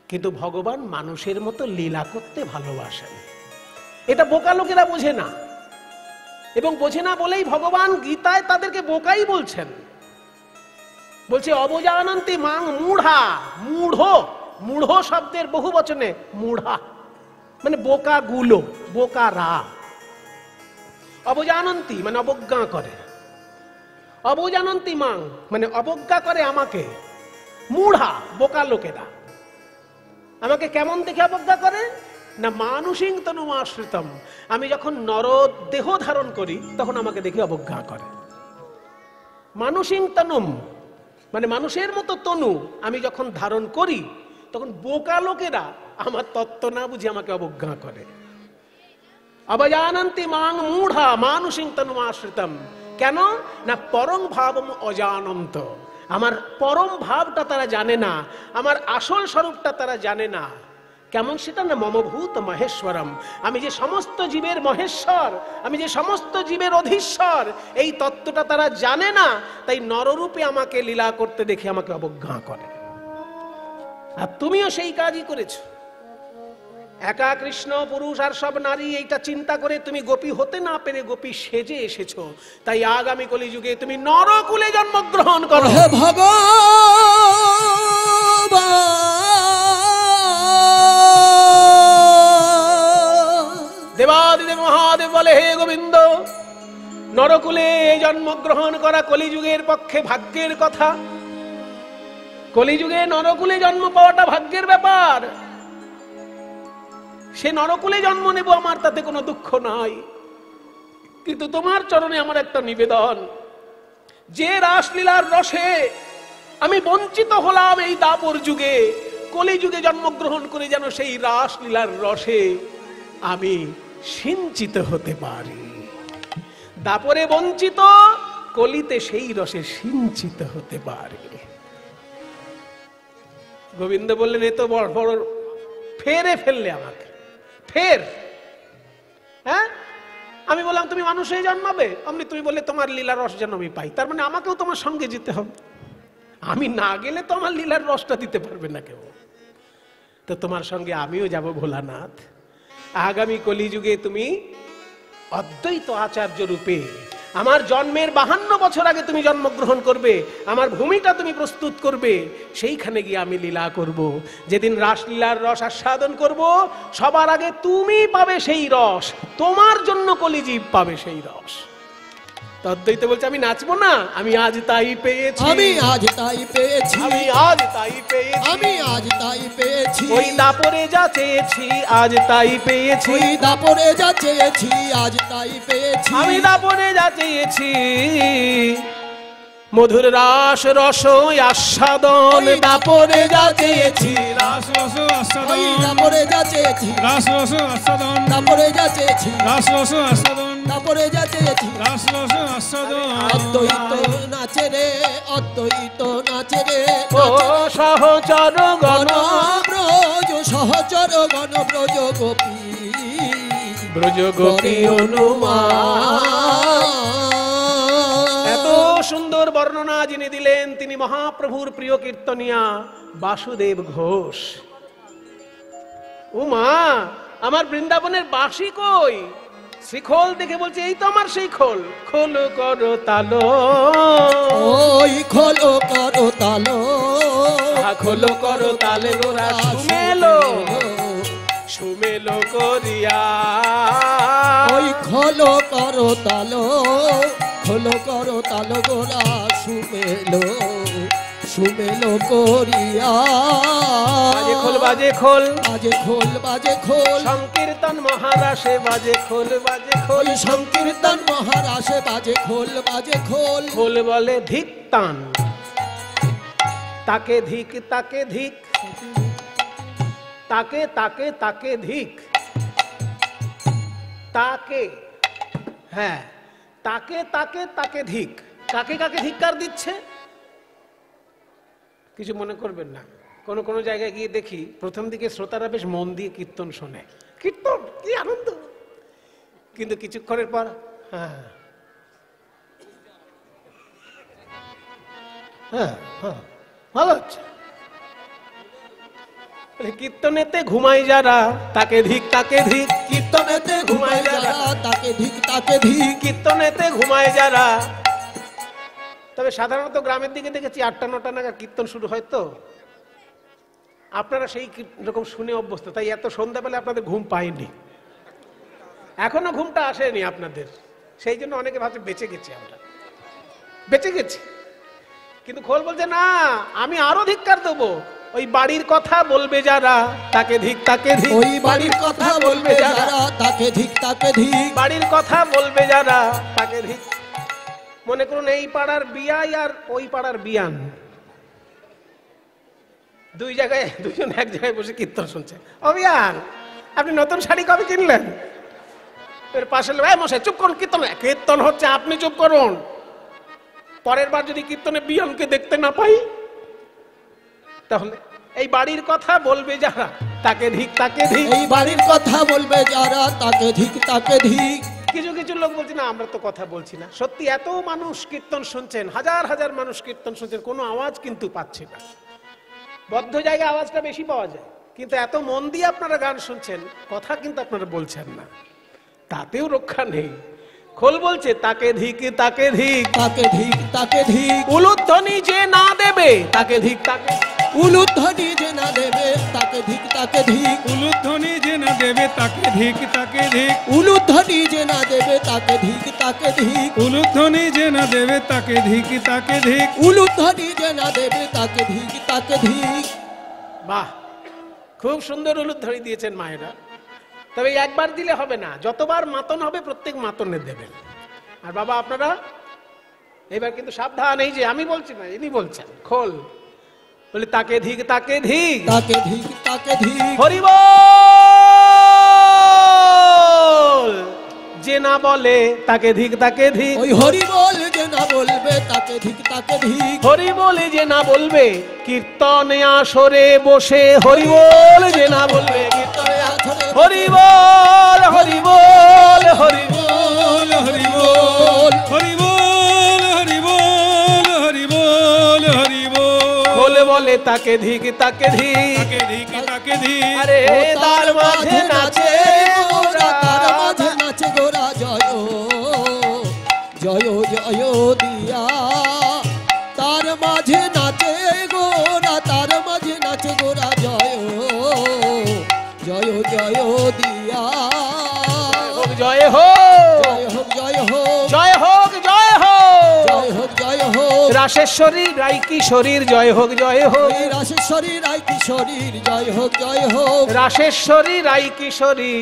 Speaker 1: কিন্তু ভগবান মানুষের মতো লীলা করতে ভালোবাসেন। এটা বোকা লোকেরা বোঝে না, এবং বোঝে না বলেই ভগবান গীতায় তাদেরকে বোকাই বলছেন। বলছে অবজানন্তি মাং মূঢ়া। মূঢ়, মূঢ় শব্দের বহু বচনে মূঢ়া মানে বোকা গুলো, বোকারা। অবজানন্তি মানে অবজ্ঞা করে, অবজানন্তি মাং মানে অবজ্ঞা করে আমাকে। মূঢ়া বোকা লোকেরা আমাকে কেমন দেখে অবজ্ঞা করে না, মানুষিং তনুমাশ্রিতম, আমি যখন নর দেহ ধারণ করি তখন আমাকে দেখে অবজ্ঞা করে। মানুষিং তনুম মানে মানুষের মতো তনু আমি যখন ধারণ করি তখন বোকা লোকেরা আমার তত্ত্ব না বুঝে আমাকে অবজ্ঞা করে। অবজানন্তি মাং মূঢ়া মানুষিং তনুমাশ্রিতম। কেন না পরং ভাবম অজানন্ত, আমার পরম ভাবটা তারা জানে না, আমার আসল স্বরূপটা তারা জানে না। কেমন সেটা না, মমভূত মহেশ্বরম, আমি যে সমস্ত জীবের মহেশ্বর, আমি যে সমস্ত জীবের অধীশ্বর, এই তত্ত্বটা তারা জানে না। তাই নররূপে আমাকে লীলা করতে দেখে আমাকে অবজ্ঞা করে। আর তুমিও সেই কাজই করেছো। একা কৃষ্ণ, পুরুষ আর সব নারী, এইটা চিন্তা করে তুমি গোপী হতে না পেরে গোপী সেজে এসেছো। তাই আগামী কলিযুগে তুমি নরকুলে জন্মগ্রহণ করো।
Speaker 2: হে
Speaker 1: দেবাদিদেব মহাদেব বলে, হে গোবিন্দ, নরকুলে জন্মগ্রহণ করা কলিযুগের পক্ষে ভাগ্যের কথা। কলিযুগে নরকুলে জন্ম পাওয়াটা ভাগ্যের ব্যাপার। সে নরকুলে জন্ম নেব, আমার তাতে কোনো দুঃখ নাই। কিন্তু তোমার চরণে আমার একটা নিবেদন, যে রাসলীলার রসে আমি বঞ্চিত হলাম এই দাপর যুগে, কলিযুগে জন্মগ্রহণ করে যেন সেই রাসলীলার রসে আমি সিঞ্চিত হতে পারি। দাপরে বঞ্চিত, কলিতে সেই রসে সিঞ্চিত হতে পারি। গোবিন্দ বললেন, এ তো বড় বড় ফেরে ফেললে আমাকে। ফের হ্যাঁ, আমি বললাম তুমি মানুষ হয়ে জন্মাবে, অমনি তুমি বললে তোমার লীলার রস যেন আমি পাই। তার মানে আমাকেও তোমার সঙ্গে যেতে হবে। আমি না গেলে তো আমার লীলার রসটা দিতে পারবে না কেউ। তো তোমার সঙ্গে আমিও যাব ভোলানাথ। আগামী কলিযুগে তুমি অদ্বৈত আচার্য রূপে আমার জন্মের 52 বছর আগে তুমি জন্মগ্রহণ করবে, আমার ভূমিটা তুমি প্রস্তুত করবে। সেইখানে গিয়ে আমি লীলা করব। যেদিন রাসলীলার রস আস্বাদন করব, সবার আগে তুমি পাবে সেই রস, তোমার জন্য কলিজীব পাবে সেই রস। অদ্বৈত বলছে, আমি নাচবো না, আমি আজ তাই পেয়েছি,
Speaker 2: আমি আজ তাই পেয়েছি,
Speaker 1: আমি আজ তাই পেয়েছি,
Speaker 2: আমি আজ তাই পেয়েছি।
Speaker 1: ওই দাপরে যা চেয়েছি আজ তাই পেয়েছি,
Speaker 2: ওই দাপরে যা চেয়েছি আজ তাই পেয়েছি,
Speaker 1: আমি দাপরে যা চেয়েছি। মধুর রাস রস আস্বাদন দাপরে যা চেয়েছি,
Speaker 3: রাস রস
Speaker 2: ওই
Speaker 3: আস্বাদন,
Speaker 2: দাপরে যা চেয়েছি,
Speaker 3: রাস রস আস্বাদন,
Speaker 2: দাপরে যা চেয়েছি,
Speaker 3: রাস রস আস্বাদন,
Speaker 2: দাপরে যা চেয়েছি।
Speaker 3: রাস রস আস্বাদন।
Speaker 2: অদ্বৈত নাচে রে, অদ্বৈত নাচে রে,
Speaker 1: ও সহচর গণ
Speaker 2: ব্রজ সহচর গণ ব্রজ গোপী,
Speaker 1: ব্রজ গোপী
Speaker 2: অনুমান।
Speaker 1: এত সুন্দর বর্ণনা যিনি দিলেন, তিনি মহাপ্রভুর প্রিয় কীর্তনিয়া বাসুদেব ঘোষ। ও মা, আমার বৃন্দাবনের বাঁশি কই? শ্রীখোল দেখে বলছে, এই তো আমার সেই খোল। খোলো করো তালো,
Speaker 2: ওই খোলো করো তালো,
Speaker 1: খোলো করো তালে গোরা সুমেলো, সুমেলো করিয়া
Speaker 2: করো তালো, খোলো করো তালো গোরা সুমেলো, সুমেলো করিয়া।
Speaker 1: বাজে খোল বাজে খোল,
Speaker 2: বাজে খোল বাজে খোল,
Speaker 1: সংকীর্তন মহারাসে বাজে খোল বাজে খোল,
Speaker 2: ওই সংকীর্তন মহারাসে বাজে খোল বাজে খোল।
Speaker 1: খোল বলে ধিক তান, তাকে ধিক তাকে ধিক, তাকে তাকে তাকে ধিক, তাকে, হ্যাঁ তাকে তাকে তাকে ধিক। কাকে কাকে ধিক্কার দিচ্ছে কিছু মনে করবেন না। কোন কোন জায়গায় গিয়ে দেখি প্রথম দিকে শ্রোতারা বেশ মন দিয়ে কীর্তন শোনে, কীর্তন কি আনন্দ, কিন্তু কিছুক্ষণের পর হ্যাঁ হ্যাঁ হ্যাঁ ভালো হচ্ছে। কীর্তনেতে ঘুমাই যারা তাকে ধিক তাকে ধিক,
Speaker 2: কীর্তনেতে ঘুমায় যারা তাকে ধিক তাকে ধিক।
Speaker 1: কীর্তনেতে ঘুমায় যারা। তবে সাধারণত গ্রামের দিকে দেখেছি 8টা 9টা নাগাদ কীর্তন শুরু হয়, তো আপনারা সেই রকম শুনে অভ্যস্ত, তাই এত সন্ধ্যাবেলা আপনাদের ঘুম পায়নি, এখনো ঘুমটা আসেনি আপনাদের, সেই জন্য অনেকে ভাবছে বেঁচে গেছি, আমরা বেঁচে গেছি। কিন্তু খোল বলছে না, আমি আরো ধিক্কার দেবো। ওই বাড়ির কথা বলবে যারা তাকে ধিক তাকে ধিক,
Speaker 2: ওই বাড়ির কথা বলবে যারা তাকে ধিক তাকে ধিক।
Speaker 1: বাড়ির কথা বলবে যারা তাকে ধিক। মনে করুন এই পাড়ার বিয়াই আর ওই পাড়ার বিয়ান, দুই জায়গায় দুজন এক জায়গায় বসে কীর্তন শুনছে। ও বিয়ান, আপনি নতুন শাড়ি কবে কিনলেন? এর পাশে মশাই চুপ করুন, কীর্তন কীর্তন হচ্ছে, আপনি চুপ করুন। পরের বার যদি কীর্তনে বিয়ানকে দেখতে না পাই, তাহলে এই বাড়ির কথা বলবে যারা তাকে ধিক তাকে ধিক।
Speaker 2: এই বাড়ির কথা বলবে যারা তাকে ধিক তাকে ধিক।
Speaker 1: কিছু কিছু লোক বলছে না আমরা তো কথা বলছি না। সত্যি এত মানুষ কীর্তন শুনছেন, হাজার হাজার মানুষ কীর্তন শুনছেন, কোনো আওয়াজ কিন্তু পাচ্ছে না। বদ্ধ জায়গায় আওয়াজটা বেশি পাওয়া যায়, কিন্তু এত মন দিয়ে আপনারা গান শুনছেন, কথা কিন্তু আপনারা বলছেন না, তাতেও রক্ষা নেই। খোল বলছে তাকে ধিক তাকে ধিক,
Speaker 2: তাকে ধিক তাকে ধিক।
Speaker 1: উলুধ্বনি যে না দেবে তাকে ধিক তাকে,
Speaker 2: উলুধ্বনি যে না দেবে তাকে ধিক তাকে ধিক।
Speaker 3: উলুধ্বনি যে না দেবে তাকে ধিক তাকে ধিক।
Speaker 2: উলুধ্বনি যে না দেবে তাকে ধিক তাকে ধিক।
Speaker 3: উলুধ্বনি যে না দেবে তাকে ধিক তাকে ধিক।
Speaker 2: উলুধ্বনি যে না দেবে তাকে ধিক তাকে ধিক।
Speaker 1: বাহ, খুব সুন্দর উলুধ্বনি দিয়েছেন মায়েরা। তবে একবার দিলে হবে না, যতবার মাতন হবে প্রত্যেক মাতনে দেবেন। আর বাবা আপনারা এবার কিন্তু সাবধান, এই যে আমি বলছি না, ইনি বলছেন। খোল বলে তাকে ধিক তাকে ধিক,
Speaker 2: তাকে ধিক তাকে ধিক।
Speaker 1: হরি বল যে না বলে তাকে ধিক তাকে ধিক।
Speaker 2: ওই হরি বল যে না বলবে তাকে ধিক তাকে ধিক।
Speaker 1: হরি বলে যে না বলবে কীর্তনে আসরে বসে, হরি বল যে না বলবে কীর্তনে আসরে, হরি বল হরি বল হরি বল
Speaker 3: হরি বল হরি বল হরি বল হরি বল হরি বল।
Speaker 1: খোল বলে তাকে ধিক তাকে ধিক,
Speaker 3: তাকে ধিক তাকে ধিক।
Speaker 1: আরে তার মাঝে নাচে
Speaker 2: গোরা, তার মাঝে নাচে গোরা জয় জয় জয় দিয়া। তার মাঝে নাচে গোরা, তার মাঝে নাচে গোরা জয় জয় জয় দিয়া।
Speaker 1: জয় হোক
Speaker 2: জয় হোক জয় হোক
Speaker 1: জয় হোক জয় হোক,
Speaker 2: জয় হোক জয় হোক।
Speaker 1: রাসেশ্বরী রাই কিশোরীর জয় হোক জয় হোক,
Speaker 2: এই রাসেশ্বরী রায় কিশোরীর জয় হোক জয় হোক।
Speaker 1: রাসেশ্বরী রাই কিশোরী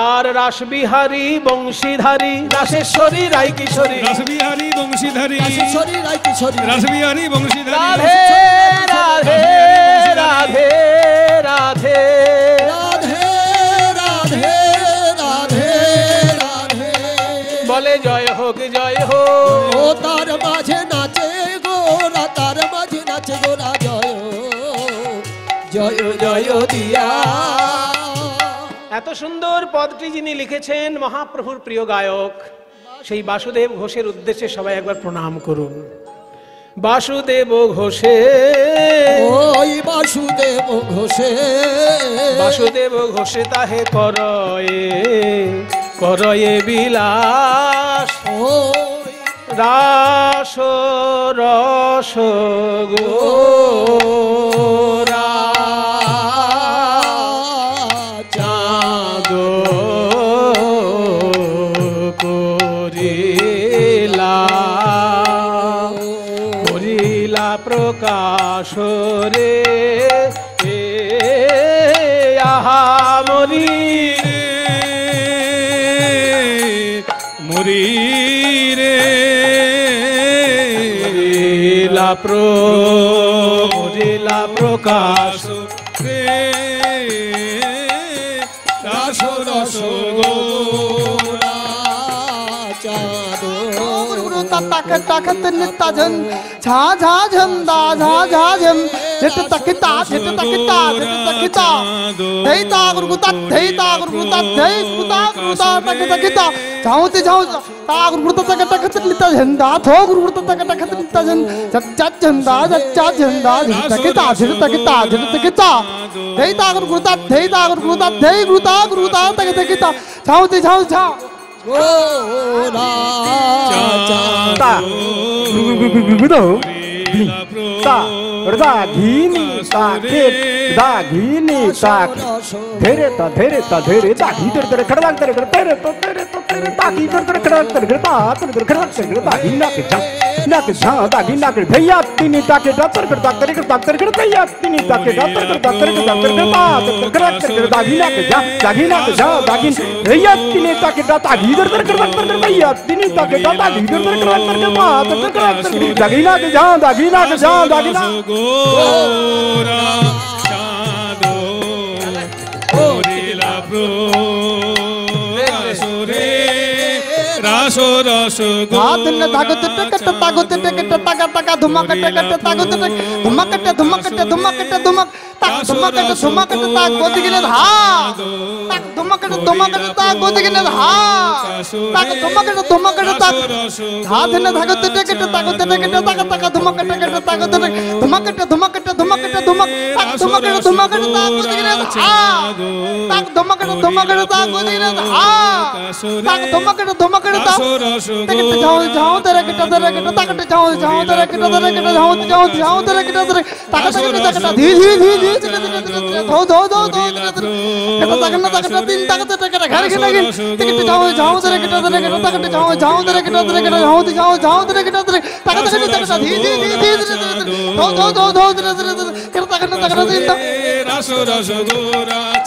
Speaker 1: আর রাসবিহারী বংশীধারী, রাসেশ্বরী রাই কিশোরী,
Speaker 3: রাসবিহারী বংশীধারী,
Speaker 2: রাসেশ্বরী রায় কিশোরী।
Speaker 3: রাসবিহারী বংশীধারী।
Speaker 1: রাধে রাধে রাধে রাধে
Speaker 2: রাধে রাধে রাধে রাধে।
Speaker 1: বলে জয় হোক জয় হোক।
Speaker 2: ও তার মাঝে নাচে গোরা, তার মাঝে নাচে গোরা জয় জয় জয় দিয়া।
Speaker 1: এত সুন্দর পদটি যিনি লিখেছেন মহাপ্রভুর প্রিয় গায়ক, সেই বাসুদেব ঘোষের উদ্দেশ্যে সবাই একবার প্রণাম করুন। বাসুদেব ঘোষে,
Speaker 2: ওই বাসুদেব ঘোষে,
Speaker 1: বাসুদেব ঘোষে তাহে করয়ে করয়ে বিলাস,
Speaker 2: ওই
Speaker 1: রাস রস গোরা চাঁদ করি প্রকাশ রে আহা মরি
Speaker 3: মরি রে
Speaker 1: লীলা প্রকাশ
Speaker 3: রে রাস রস গোরা
Speaker 2: ताके ताकत नित्ता जन झा झा झंदा झा झा झम झट तकिता धैता गुरुता धै गुरुता तके तकिता झाऊते झाऊ ता गुरुता तके तकित नित्ता झंदा थो गुरुता तके तकित नित्ता झन झट झंदा झट तकिता धैता गुरुता धै गुरुता तके तकिता झाऊते झाऊ झा
Speaker 3: গোরা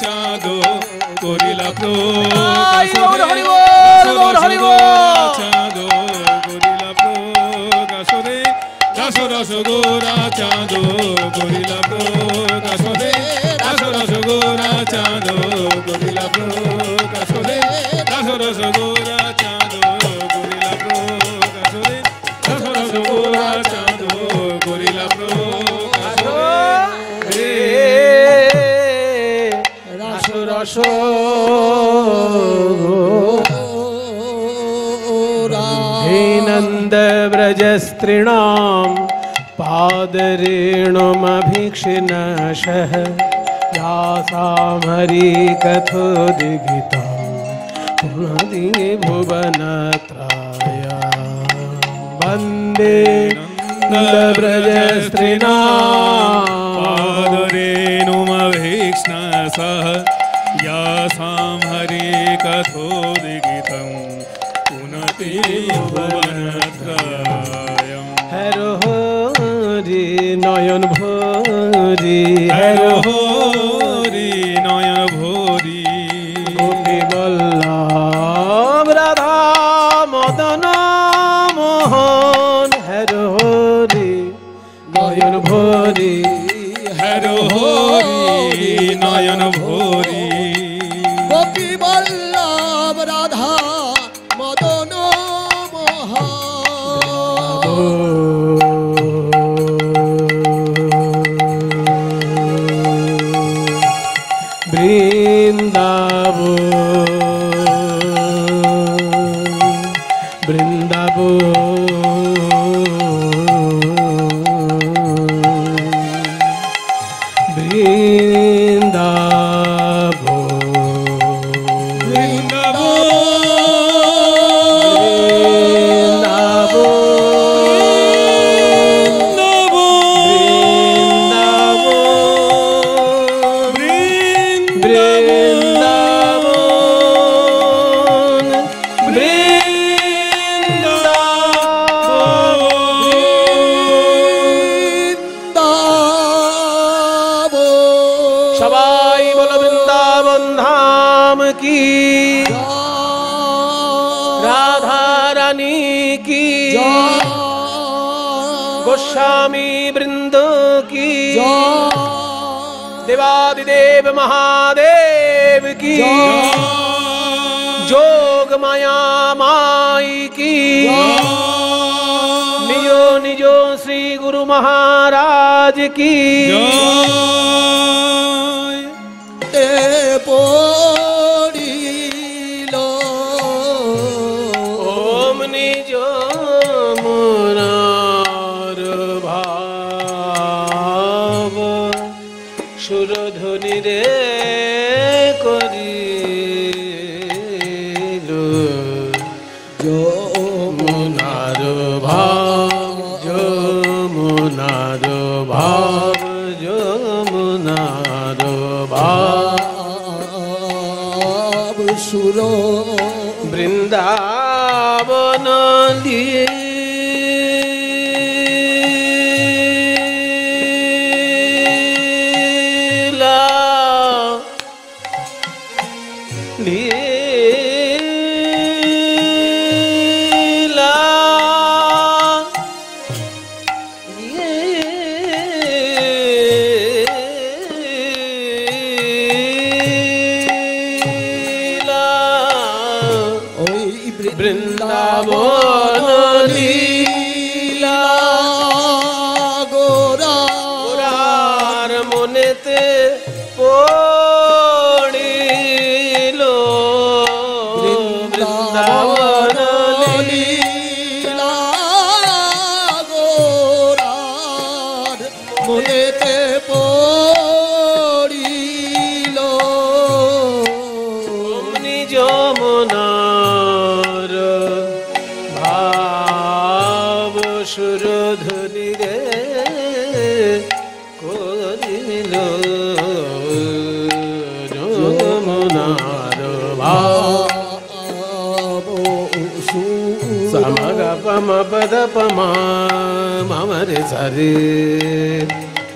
Speaker 3: চাঁদো করিলা প্রকাশ রে রাস রস
Speaker 2: गोरा
Speaker 1: नंद व्रज स्त्रीणां पादरेणुमभीक्षिणशः यासामरी कथोदिगितां पुनदि भुवनत्राया वन्दे नंद व्रज स्त्रीणां
Speaker 3: पादरेणुमभीक्ष्णशः यासां हरि कथोदिगितं पुनति भुवनत्रयम्
Speaker 1: हरो हरि नयन भरी
Speaker 3: हरो हरि नयन भरी
Speaker 1: गोपी बल्लभ राधा मदन मोहन हरो हरि नयन भरी
Speaker 3: हरो हरि नयन भरी
Speaker 2: गोपी बल्लभ राधा मदन मोहन
Speaker 1: বৃন্দাবন ধাম কি, রাধা রানী কি, গোস্বামী বৃন্দ কি, देवादिदेव महादेव की, जोग माया माई की, निजो निजो श्री गुरु महाराज की। ओम निजो मुरार भाव সুরধ্বনি রে করিল, যমুনার ভাব, যমুনার ভাব, যমুনার ভাব, সুর বৃন্দাবন লিয়ে বৃন্দাবন লীলা গোরার মনেতে পড়িল, বৃন্দাবন লীলা গোরার মনেতে পড়িল, নিজ মনার ভাব সুরধ্বনি রে করিল, যমুনার ভাব সমগ পম পদ পমা মম রে সরে,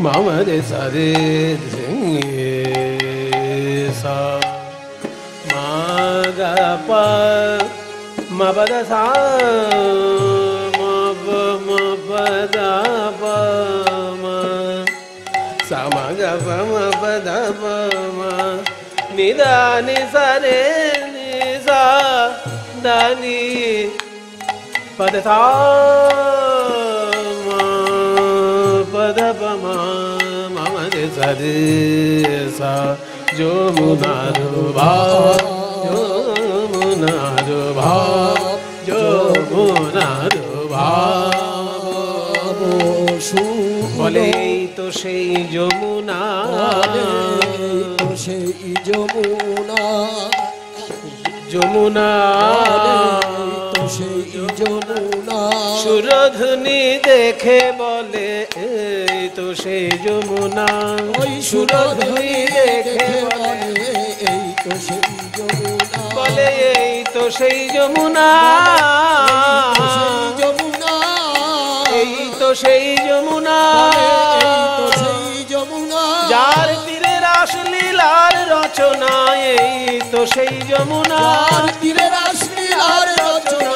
Speaker 1: মম রে সরে সা মগ প মপদ সা মপ মপদ পম সমগ পম পদ পম নিদা নি সরে নি সা দানি पद सा पद पमा मम रे सरे सा, যমুনার ভাব, যমুনার ভাব, যমুনার ভাব, বলে তো সেই যমুনা, সেই যমুনা, যমুনা সেই যমুনা, সুরধ্বনি দেখে বলে এই তো সেই যমুনা, ওই সুরধ্বনি দেখে বলে এই তো সেই যমুনা, বলে এই তো সেই যমুনা, যমুনা এই তো সেই যমুনা, সেই যমুনা যার তীরে রাসলীলার রচনা, এই তো সেই যমুনা, যার তীরে রাসলীলার রচনা,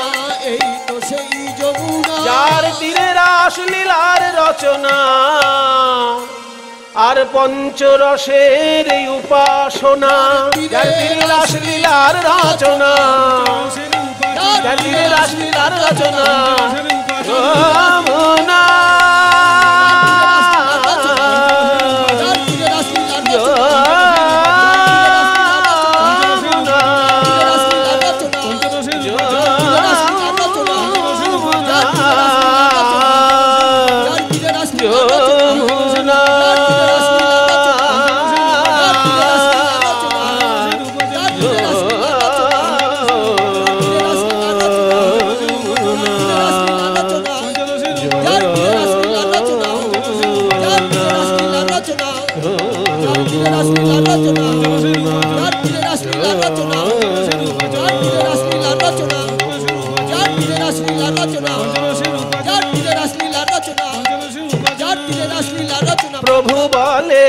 Speaker 1: এই তো সেই যমুনা, যার তীরে রাসলীলার রচনা, আর পঞ্চরসের এই উপাসনা, যার তীরে রাসলীলার রচনা, যার তীরে রাসলীলার রচনা, যমুনা প্রভু বলে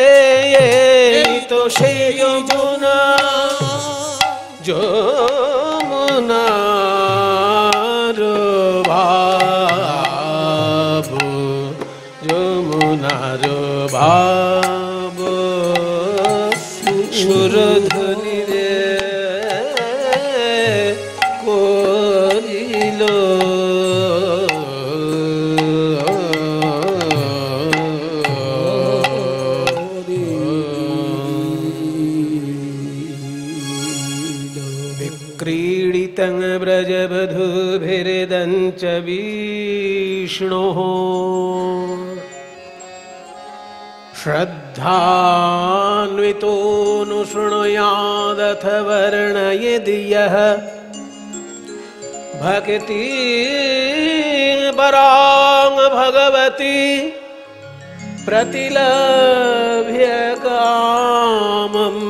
Speaker 1: এই তো সেই যমুনা। যমুনার ভাব, যমুনার ভাব সুরধ্বনি রে করিল। क्रीडितं व्रजवधूभिर्दञ्च विष्णोः श्रद्धान्वितोऽनुशृणुयादथ वर्णयदि यः भक्तिपरां भगवती प्रतिलभ्य कामम्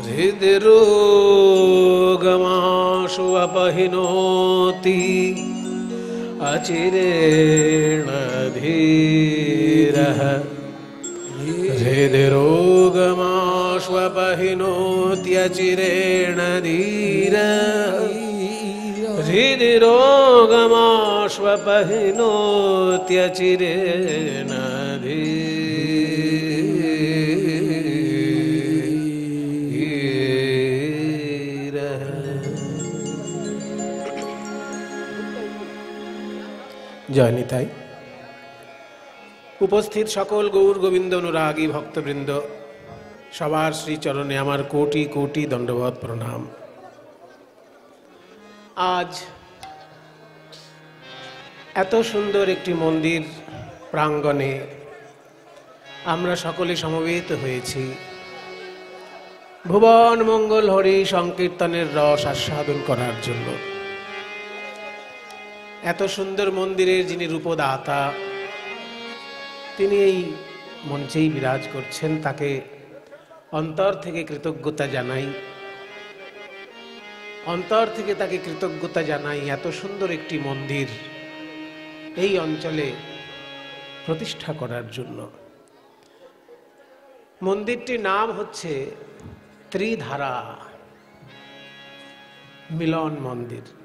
Speaker 1: हृद्रोगमाशु अपहिनोति अचिरेण धीरः। हृद्रोगमाशु अपहिनोति अचिरेण धीरः। हृद्रोगमाशु अपहिनोति अचिरेण জয় নিতাই। উপস্থিত সকল গৌর গোবিন্দ অনুরাগী ভক্তবৃন্দ, সবার শ্রীচরণে আমার কোটি কোটি দণ্ডবত প্রণাম। আজ এত সুন্দর একটি মন্দির প্রাঙ্গণে আমরা সকলে সমবেত হয়েছি ভুবন মঙ্গল হরি সংকীর্তনের রস আস্বাদন করার জন্য। এত সুন্দর মন্দিরের যিনি রূপদাতা, তিনি এই মঞ্চেই বিরাজ করছেন, তাকে অন্তর থেকে কৃতজ্ঞতা জানাই, অন্তর থেকে তাকে কৃতজ্ঞতা জানাই এত সুন্দর একটি মন্দির এই অঞ্চলে প্রতিষ্ঠা করার জন্য। মন্দিরটির নাম হচ্ছে ত্রিধারা মিলন মন্দির।